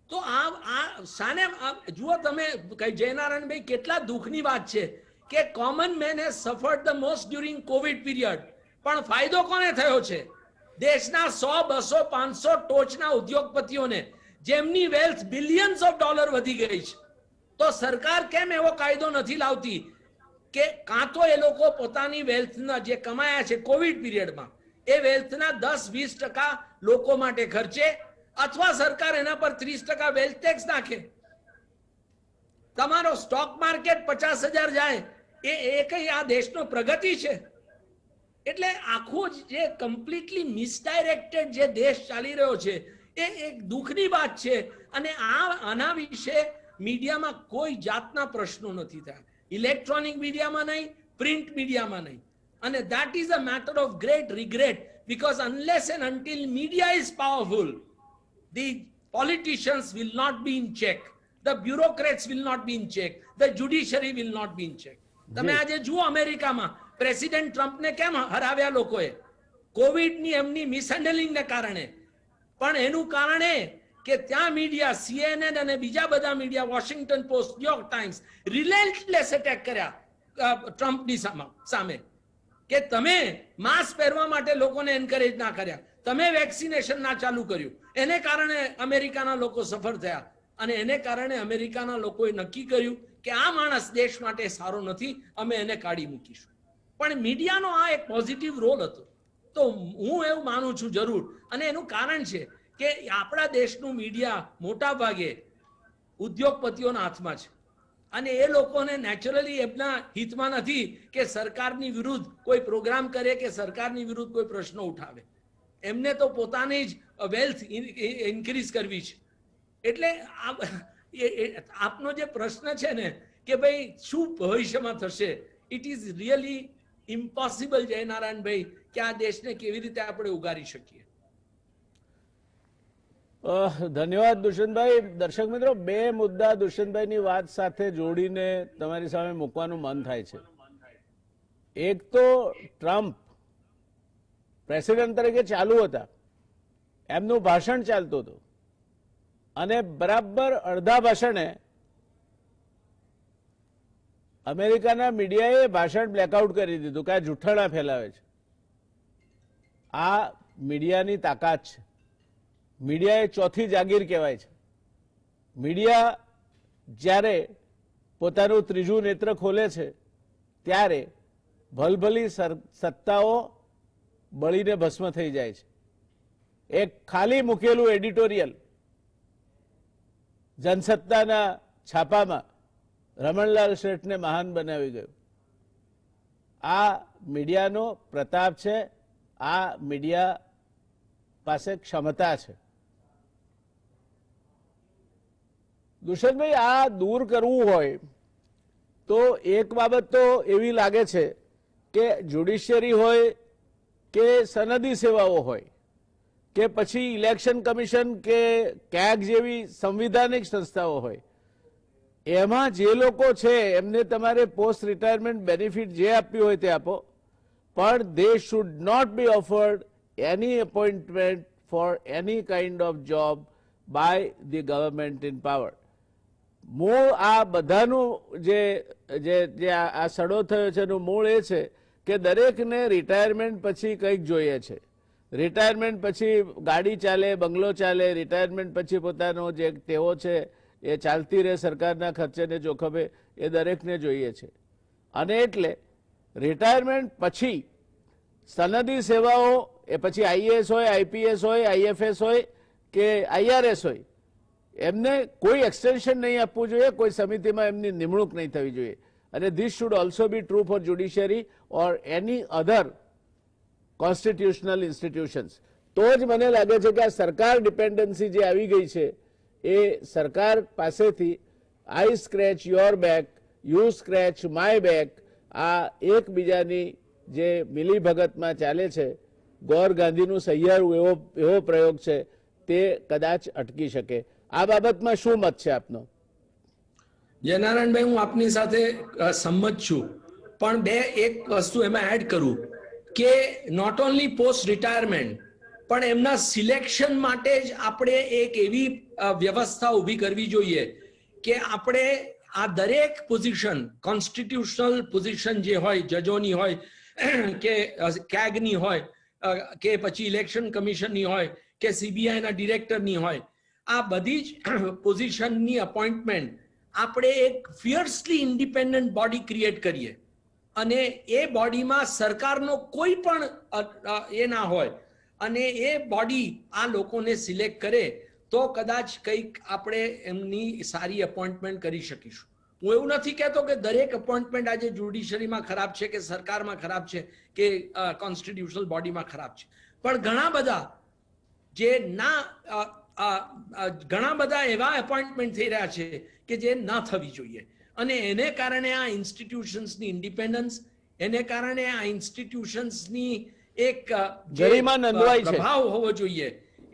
Speaker 2: તો શાને જુઓ તમે જયનારાયણભાઈ, કેટલા દુઃખની વાત છે કે common main has suffered the most during Covid period, પણ ફાયદો કોને થયો છે? દેશના 100, 200, 500 ટોચના ઉદ્યોગપતિઓને, જેમની વેલ્થ બિલિયન્સ ઓફ ડોલર વધી ગઈ છે. તો સરકાર કેમ એવો કાયદો નથી લાવતી કે કાં તો એ લોકો પોતાની વેલ્થના જે કમાયા છે કોવિડ પીરિયડમાં એ વેલ્થના 10-20% લોકો માટે ખર્ચે, અથવા સરકાર એના પર 30% વેલ્થ ટેક્સ નાખે. તમારો સ્ટોક માર્કેટ 50,000 જાય એ કઈ આ દેશનો પ્રગતિ છે? એટલે આખો જે કમ્પ્લીટલી મિસડાયરેક્ટેડ જે દેશ ચાલી રહ્યો છે એ એક દુઃખની વાત છે. અને આના વિશે મીડિયામાં કોઈ જાતના પ્રશ્નો નથી થયા, ઇલેક્ટ્રોનિક મીડિયામાં નહીં, પ્રિન્ટ મીડિયામાં નહીં. અને that is a matter of great regret, because unless and until media is powerful, the politicians will not be in check, the bureaucrats will not be in check, the judiciary will not be in check. તમે આજે જુઓ અમેરિકામાં president ટ્રમ્પને કેમ હરાવ્યા લોકોએ? કોવિડની એમની મિસહેન્ડલિંગને કારણે. પણ એનું કારણ એ કે ત્યાં મીડિયા, CNN અને બીજા બધા media, Washington Post, New York Times, relentless attack કર્યા ટ્રમ્પની સામે કે તમે માસ્ક પહેરવા માટે લોકોને એન્કરેજ ના કર્યા, તમે વેક્સિનેશન ના ચાલુ કર્યું. એને કારણે અમેરિકાના લોકો સફળ થયા. અને એને કારણે અમેરિકાના લોકોએ નક્કી કર્યું કે આ માણસ દેશ માટે સારો નથી, અમે એને કાઢી મૂકીશું. પણ મીડિયાનો આ એક પોઝિટિવ રોલ હતો. તો હું એવું માનું છું જરૂર. અને એનું કારણ છે કે આપણા દેશનું મીડિયા મોટા ભાગે ઉદ્યોગપતિઓના હાથમાં છે. અને એ લોકોને નેચરલી એમના હિતમાં નથી કે સરકારની વિરુદ્ધ કોઈ પ્રોગ્રામ કરે કે સરકારની વિરુદ્ધ કોઈ પ્રશ્નો ઉઠાવે. એમને તો પોતાની જ વેલ્થ ઇન્ક્રીઝ કરવી છે. એટલે આપનો જે પ્રશ્ન છે ને કે ભાઈ શું ભવિષ્યમાં થશે, ઇટ ઇઝ રિયલી ઇમ્પોસિબલ જયનારાયણભાઈ કે આ દેશને કેવી રીતે આપણે ઉગારી શકીએ.
Speaker 1: ધન્યવાદ દુષ્યંતભાઈ. દર્શક મિત્રો, બે મુદ્દા દુષ્યંતભાઈની વાત સાથે જોડીને તમારી સામે મૂકવાનું મન થાય છે. એક તો ટ્રમ્પ પ્રેસિડેન્ટ તરીકે ચાલુ હતા, એમનું ભાષણ ચાલતું હતું અને બરાબર અડધા ભાષણે અમેરિકાના મીડિયાએ ભાષણ બ્લેકઆઉટ કરી દીધું કે આ જૂઠાણા ફેલાવે છે. આ મીડિયાની તાકાત છે. મીડિયા એ ચોથી જાગીર કહેવાય છે. મીડિયા જ્યારે પોતાનું ત્રીજું નેત્ર ખોલે છે ત્યારે ભલભલી સત્તાઓ બળીને ભસ્મ થઈ જાય છે. એક ખાલી મૂકેલું એડિટોરિયલ જનસત્તાના છાપામાં રમણલાલ શેઠને મહાન બનાવી ગયું. આ મીડિયાનો પ્રતાપ છે. આ મીડિયા પાસે ક્ષમતા છે. દુષ્યંતભાઈ, આ દૂર કરવું હોય તો એક બાબત તો એવી લાગે છે કે જ્યુડિશિયરી હોય કે સનદી સેવાઓ હોય કે પછી ઇલેક્શન કમિશન કે કેગ જેવી સંવિધાનિક સંસ્થાઓ હોય, એમાં જે લોકો છે એમને તમારે પોસ્ટ રિટાયરમેન્ટ બેનિફિટ જે આપ્યું હોય તે આપો, પણ they should not be offered any appointment for any kind of job by the government in power. મૂળ આ બધાનું જે આ સડો થયો છે એનું મૂળ એ છે કે દરેકને રિટાયરમેન્ટ પછી કંઈક જોઈએ છે. રિટાયરમેન્ટ પછી ગાડી ચાલે, બંગલો ચાલે, રિટાયરમેન્ટ પછી પોતાનો જે ટેવો છે એ ચાલતી રહે સરકારના ખર્ચેને જોખમે, એ દરેકને જોઈએ છે. અને એટલે રિટાયરમેન્ટ પછી સનદી સેવાઓ, એ પછી આઈએએસ હોય, આઈપીએસ હોય, આઈએફએસ હોય કે આઈઆરએસ હોય, એમને કોઈ એક્સટેન્શન નહીં આપવું જોઈએ, કોઈ સમિતિમાં એમની નિમણૂક નહીં થવી જોઈએ. અને this should also be true for judiciary or any other constitutional institutions. તો જ મને લાગે છે કે આ સરકાર ડિપેન્ડન્સી જે આવી ગઈ છે એ સરકાર પાસેથી I scratch your back, you scratch my back, આ એકબીજાની જે મિલીભગતમાં ચાલે છે, ગોર ગાંધીનું સહિયારું એવો પ્રયોગ છે, તે કદાચ અટકી શકે. આ બાબતમાં શું મત છે આપનો?
Speaker 2: જયનારાયણભાઈ, હું આપની સાથે સંમત છું, પણ એક વસ્તુ એમાં એડ કરું કે નોટ ઓનલી પોસ્ટ રિટાયરમેન્ટ પણ એમના સિલેક્શન માટે જ આપણે એક એવી વ્યવસ્થા ઊભી કરવી જોઈએ કે આપણે આ દરેક પોઝિશન, કોન્સ્ટિટ્યુશનલ પોઝિશન જે હોય, જજોની હોય કે કેગની હોય કે પછી ઇલેક્શન કમિશનની હોય કે સીબીઆઈના ડિરેક્ટરની હોય, આ બધી જ પોઝિશનની અપોઇન્ટમેન્ટ આપણે એક ફિયર્સલી ઇન્ડિપેન્ડન્ટ બોડી ક્રિએટ કરીએ અને એ બોડીમાં સરકારનો કોઈ પણ એ ના હોય અને એ બોડી આ લોકોને સિલેક્ટ કરે તો કદાચ કંઈક આપણે એમની સારી અપોઇન્ટમેન્ટ કરી શકીશું. હું એવું નથી કહેતો કે દરેક અપોઇન્ટમેન્ટ આજે જ્યુડિશરીમાં ખરાબ છે કે સરકારમાં ખરાબ છે કે કોન્સ્ટિટ્યુશનલ બોડીમાં ખરાબ છે, પણ ઘણા બધા એવા એપોઇન્ટમેન્ટ થઈ રહ્યા છે કે જે ન થવી જોઈએ અને એને કારણે આ ઇન્સ્ટિટ્યુશન્સની ઇન્ડિપેન્ડન્સ, એને કારણે આ ઇન્સ્ટિટ્યુશન્સની એક પ્રભાવ હોવો જોઈએ,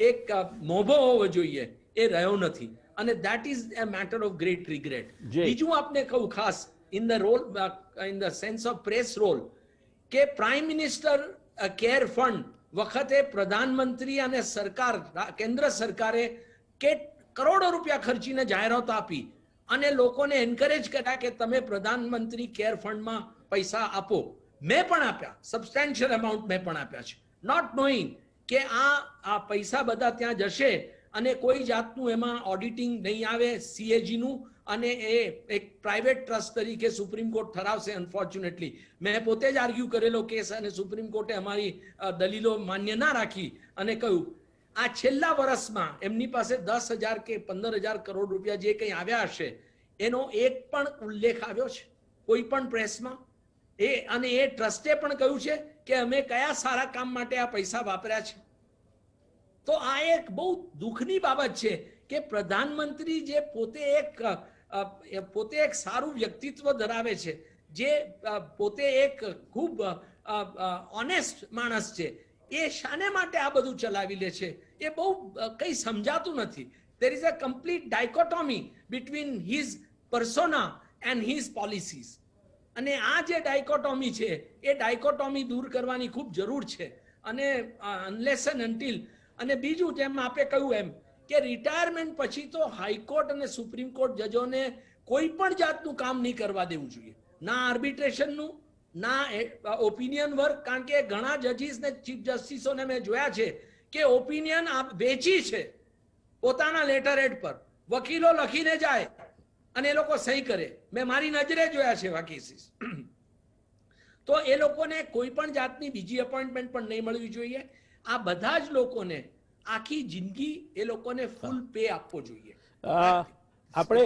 Speaker 2: એક મોભો હોવો જોઈએ, એ રહ્યો નથી અને that is a matter of great regret. બીજું આપને કહું ખાસ in the sense of press role કે પ્રાઇમ મિનિસ્ટર કેર ફંડ વખતે પ્રધાનમંત્રી અને સરકાર, કેન્દ્ર સરકારે કે કરોડો રૂપિયા ખર્ચીને જાહેરાત આપી અને લોકોને એન્કરેજ કર્યા કે તમે પ્રધાનમંત્રી કેર ફંડમાં પૈસા આપો. મેં પણ આપ્યા, સબસ્ટેન્શિયલ અમાઉન્ટ મેં પણ આપ્યા છે, નોટ નોઈંગ કે આ પૈસા બધા ત્યાં જશે અને કોઈ જાતનું એમાં ઓડિટિંગ નહીં આવે સીએજીનું અને એ એક પ્રાઇવેટ ટ્રસ્ટ તરીકે સુપ્રીમ કોર્ટ ઠરાવશે. અનફોર્ચ્યુનેટલી મેં પોતે જ આર્ગ્યુ કરેલો કેસ અને સુપ્રીમ કોર્ટે અમારી દલીલો માન્ય ના રાખી અને કહ્યું આ છેલ્લા વર્ષમાં એમની પાસે 10,000 કે 15,000 કરોડ રૂપિયા જે કંઈ આવ્યા હશે એનો એક પણ ઉલ્લેખ આવ્યો છે કોઈ પણ પ્રેસમાં? અને એ ટ્રસ્ટે પણ કહ્યું છે કે અમે કયા સારા કામ માટે આ પૈસા વાપર્યા છે. તો આ એક બહુ દુઃખની બાબત છે કે પ્રધાનમંત્રી જે પોતે એક સારું વ્યક્તિત્વ ધરાવે છે, જે પોતે એક ખૂબ ઓનેસ્ટ માણસ છે, એ શાને માટે આ બધું ચલાવી લે છે એ બહુ કંઈ સમજાતું નથી. there is a complete dichotomy between his persona and his policies. અને આ જે ડાયકોટોમી છે એ ડાયકોટોમી દૂર કરવાની ખૂબ જરૂર છે અને અનલેસ એન્ડ અન્ટિલ. અને બીજું જેમ આપે કહ્યું એમ કે રિટાયરમેન્ટ પછી તો હાઈકોર્ટ અને સુપ્રીમ કોર્ટ જજોને કોઈ પણ જાતનું કામ નહીં કરવા દેવું જોઈએ, ના આર્બિટ્રેશનનું, ના ઓપિનિયન વર્ક, કારણ કે ઘણા જજીસ ને ચીફ જસ્ટિસોને મેં જોયા છે કે ઓપિનિયન વેચી છે પોતાના લેટર હેડ પર, વકીલો લખીને જાય અને એ લોકો સહી કરે. મેં મારી નજરે જોયા છે એવા કેસીસ. તો એ લોકોને કોઈ પણ જાતની બીજી અપોઇન્ટમેન્ટ પણ નહીં મળવી જોઈએ. આ બધા જ લોકોને આખી જિંદગી એ લોકોને ફૂલ પે આપવો જોઈએ. આપણે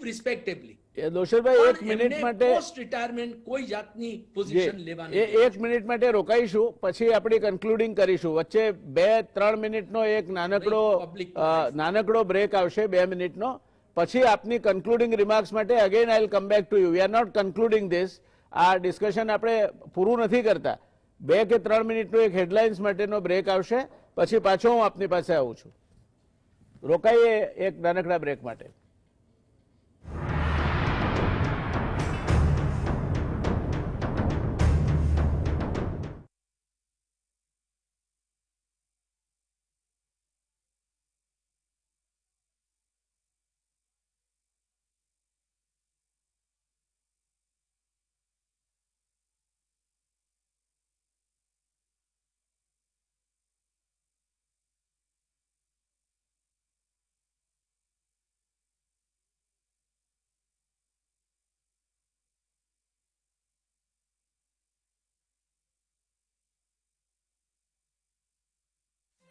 Speaker 2: રિસ્પેક્ટેબલી
Speaker 1: દોશરભાઈ એક મિનિટ માટે
Speaker 2: પોસ્ટ રિટાયરમેન્ટ કોઈ જાતની પોઝિશન લેવાની
Speaker 1: એક મિનિટ માટે રોકાઈશું, પછી આપણે કન્ક્લુડિંગ કરીશું. વચ્ચે 2-3 મિનિટનો એક નાનકડો બ્રેક આવશે, 2 મિનિટનો. પછી આપની કન્ક્લુડિંગ રિમાર્ક્સ માટે again I will come back to you. We are not concluding this. આ ડિસ્કશન આપણે પૂરું નથી કરતા. 2 કે 3 મિનિટનો એક હેડલાઇન્સ માટેનો બ્રેક આવશે, પછી પાછો હું આપની પાસે આવું છું. રોકાઈએ એક નાનકડા બ્રેક માટે.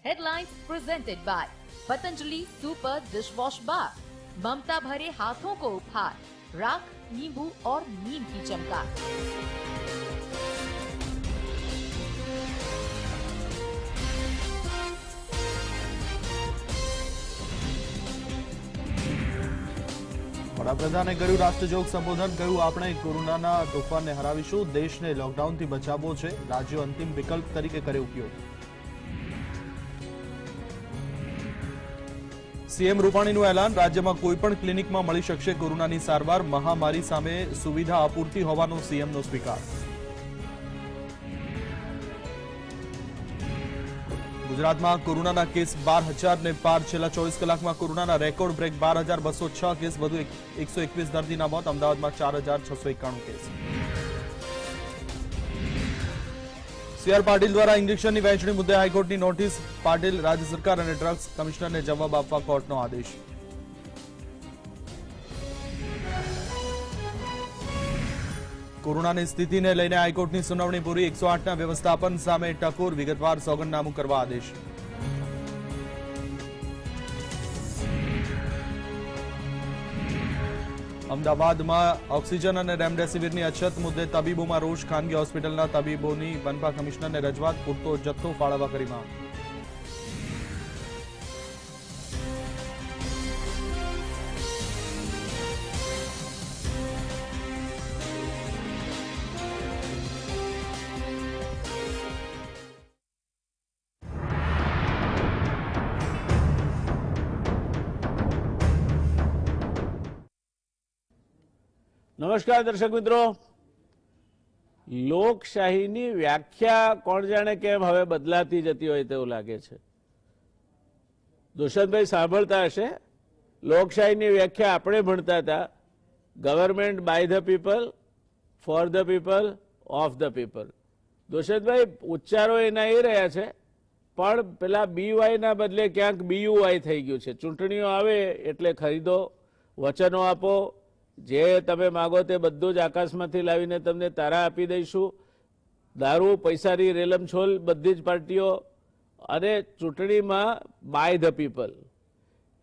Speaker 3: Headlines presented by Patanjali Super Dishwash Bar. ममता भरे हाथों को उपहार, राख, नींबू और नीम की चमकार.
Speaker 4: વડાપ્રધાને કર્યું રાષ્ટ્રજોગ સંબોધન. કહ્યું આપણે કોરોનાના તોફાનને હરાવીશું, દેશને લોકડાઉનથી બચાવવો છે, રાજ્યો અંતિમ વિકલ્પ તરીકે કરે ઉપયોગ. સીએમ રૂપાણીનું એલાન. રાજ્યમાં કોઈ પણ ક્લિનિકમાં મળી શકશે કોરોનાની સારવાર. મહામારી સામે સુવિધા અપૂરતી હોવાનો સીએમનો સ્વીકાર. ગુજરાતમાં કોરોનાના કેસ 12,000 ને પાર. છેલ્લા 24 કલાકમાં કોરોનાના રેકોર્ડ બ્રેક 12,206 કેસ, વધુ 121 દર્દીના મોત. અમદાવાદમાં 4,691 કેસ. સીઆર પાટીલ દ્વારા ઇન્જેક્શનની વહેંચણી મુદ્દે હાઈકોર્ટની નોટિસ. પાટીલ, રાજ્ય સરકાર અને ડ્રગ્સ કમિશનરને જવાબ આપવા કોર્ટનો આદેશ. કોરોનાની સ્થિતિને લઈને હાઈકોર્ટની સુનાવણી પૂરી. 108ના વ્યવસ્થાપન સામે ટકોર, વિગતવાર સોગંદનામું કરવા આદેશ. અમદાવાદમાં ઓક્સિજન અને રેમડેસિવિરની અછત મુદ્દે તબીબોમાં રોષ. ખાનગી હોસ્પિટલના તબીબોની મનપા કમિશનરને રજૂઆત. પૂરતો જથ્થો ફાળવવા કરી માંગ.
Speaker 1: નમસ્કાર દર્શક મિત્રો. લોકશાહીની વ્યાખ્યા કોણ જાણે કેમ હવે બદલાતી જતી હોય તેવું લાગે છે. દુષ્યંતભાઈ સાંભળતા હશે, લોકશાહીની વ્યાખ્યા આપણે ભણતા હતા, government by the people, for the people, of the people. દુષ્યંતભાઈ ઉચ્ચારો એના એ રહ્યા છે, પણ પેલા BY ના બદલે ક્યાંક BUY થઈ ગયું છે. ચૂંટણીઓ આવે એટલે ખરીદો, વચનો આપો, જે તમે માગો તે બધું જ આકાશમાંથી લાવીને તમને તારા આપી દઈશું. દારૂ, પૈસાની રેલમછોલ બધી જ પાર્ટીઓ. અને ચૂંટણીમાં બાય ધ પીપલ.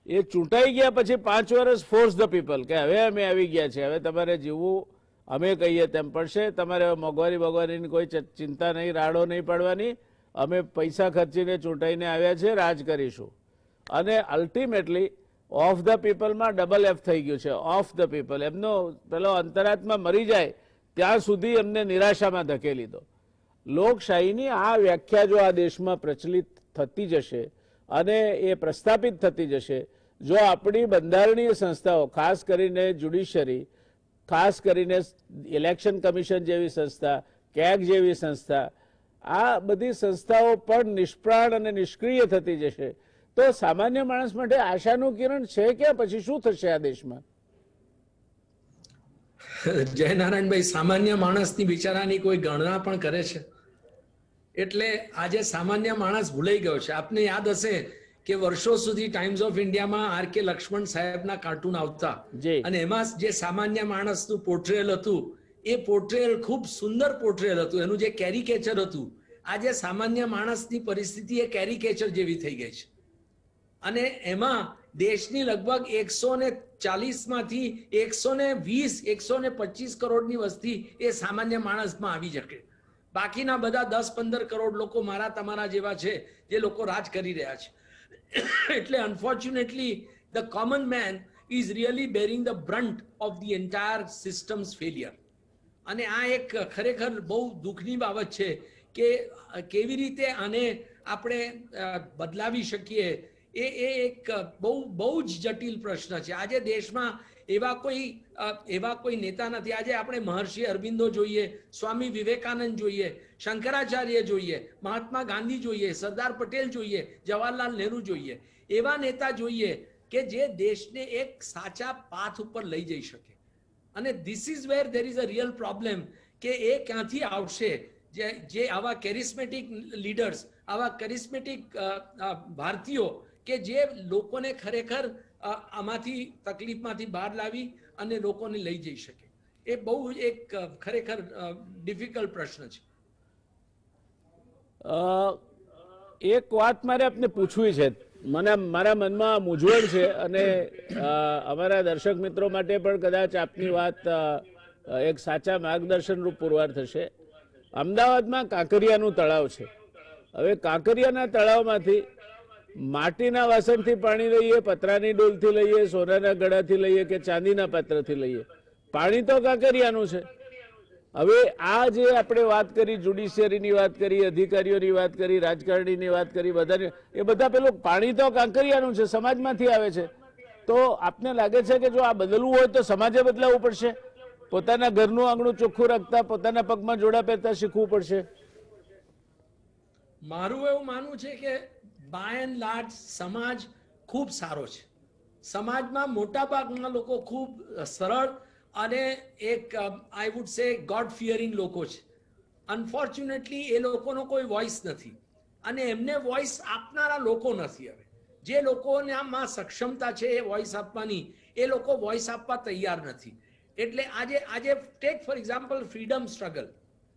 Speaker 1: એ ચૂંટાઈ ગયા પછી 5 વર્ષ ફોર્સ ધ પીપલ, કે હવે અમે આવી ગયા છે, હવે તમારે જીવવું અમે કહીએ તેમ પડશે, તમારે મોંઘવારીની કોઈ ચિંતા નહીં, રાડો નહીં પાડવાની, અમે પૈસા ખર્ચીને ચૂંટાઈને આવ્યા છે, રાજ કરીશું. અને અલ્ટિમેટલી ઓફ ધ પીપલમાં ડબલ F થઈ ગયું છે. ઓફ ધ પીપલ, એમનો પેલો અંતરાત્મા મરી જાય ત્યાં સુધી એમને નિરાશામાં ધકેલી દો. લોકશાહીની આ વ્યાખ્યા જો આ દેશમાં પ્રચલિત થતી જશે અને એ પ્રસ્થાપિત થતી જશે, જો આપણી બંધારણીય સંસ્થાઓ, ખાસ કરીને જ્યુડિશરી, ખાસ કરીને ઇલેક્શન કમિશન જેવી સંસ્થા, કેગ જેવી સંસ્થા, આ બધી સંસ્થાઓ પણ નિષ્પ્રાણ અને નિષ્ક્રિય થતી જશે, તો સામાન્ય માણસ માટે આશાનું કિરણ છે કે પછી શું થશે આ દેશમાં?
Speaker 2: જયનારાયણભાઈ, સામાન્ય માણસની બિચારાની કોઈ ગણના પણ કરે છે? એટલે આજે સામાન્ય માણસ ભૂલાઈ ગયો છે. આપને યાદ હશે કે વર્ષો સુધી ટાઈમ્સ ઓફ ઇન્ડિયામાં R.K. લક્ષ્મણ સાહેબના કાર્ટૂન આવતા, અને એમાં જે સામાન્ય માણસનું પોર્ટ્રેલ હતું, એ પોર્ટ્રેલ ખૂબ સુંદર પોર્ટ્રેલ હતું. એનું જે કેરિકેચર હતું, આજે સામાન્ય માણસની પરિસ્થિતિ એ કેરિકેચર જેવી થઈ ગઈ છે. અને એમાં દેશની લગભગ 140 માંથી 120, 125 કરોડની વસ્તી એ સામાન્ય માણસમાં આવી શકે. બાકીના બધા 10-15 કરોડ લોકો મારા તમારા જેવા છે, જે લોકો રાજ કરી રહ્યા છે. એટલે unfortunately the common man is really bearing the brunt of the entire systems failure. અને આ એક ખરેખર બહુ દુઃખની બાબત છે કે કેવી રીતે આને આપણે બદલાવી શકીએ. એ એક બહુ જ જટિલ પ્રશ્ન છે. આજે દેશમાં એવા કોઈ નેતા નથી. આજે આપણે મહર્ષિ અરવિંદો જોઈએ, સ્વામી વિવેકાનંદ જોઈએ, શંકરાચાર્ય જોઈએ, મહાત્મા ગાંધી જોઈએ, સરદાર પટેલ જોઈએ, જવાહરલાલ નહેરુ જોઈએ. એવા નેતા જોઈએ કે જે દેશને એક સાચા પાથ ઉપર લઈ જઈ શકે. અને this is wear there is a real problem, કે એ ક્યાંથી આવશે? જે આવા કેરિસ્મેટિક લીડર્સ, આવા કેરિસ્મેટિક ભારતીયો કે જે લોકોને ખરેખર આમાંથી તકલીફમાંથી બહાર લાવી અને લોકોને લઈ જઈ શકે. એ બહુ એક ખરેખર ડિફિકલ્ટ પ્રશ્ન છે.
Speaker 1: એક વાત મારે આપને પૂછવી છે, મારા મનમાં મૂંઝવણ છે, અને અમારા દર્શક મિત્રો માટે પણ કદાચ આપની વાત એક સાચા માર્ગદર્શનરૂપ પુરવાર થશે. અમદાવાદમાં કાંકરિયાનું તળાવ છે. હવે કાંકરિયાના તળાવમાંથી માટીના વાસણથી પાણી લઈએ, પતરાની ડોલથી લઈએ, સોનાના ગળાથી લઈએ કે ચાંદીના પાત્રથી લઈએ, પાણી તો કાંકરિયાનું છે. હવે આ જે આપણે વાત કરી, જ્યુડિશિયરીની વાત કરી, અધિકારીઓની વાત કરી, રાજકારણીની વાત કરી, બધાની, એ બધા પેલું પાણી તો કાંકરિયાનું છે, સમાજમાંથી આવે છે. તો આપને લાગે છે કે જો આ બદલવું હોય તો સમાજે બદલાવવું પડશે? પોતાના ઘરનું આંગણું ચોખ્ખું રાખતા, પોતાના પગમાં જોડા પહેરતા શીખવું પડશે?
Speaker 2: મારું એવું માનવું છે કે બાય એન્ડ લાર્જ સમાજ ખૂબ સારો છે. સમાજમાં મોટા ભાગના લોકો ખૂબ સરળ અને એક આઈ વુડ સે ગોડ ફિયરિંગ લોકો છે. અનફોર્ચ્યુનેટલી એ લોકોનો કોઈ વોઇસ નથી અને એમને વોઇસ આપનારા લોકો નથી. હવે જે લોકોનામાં સક્ષમતા છે એ વોઇસ આપવાની, એ લોકો વોઇસ આપવા તૈયાર નથી. એટલે આજે take for example freedom struggle,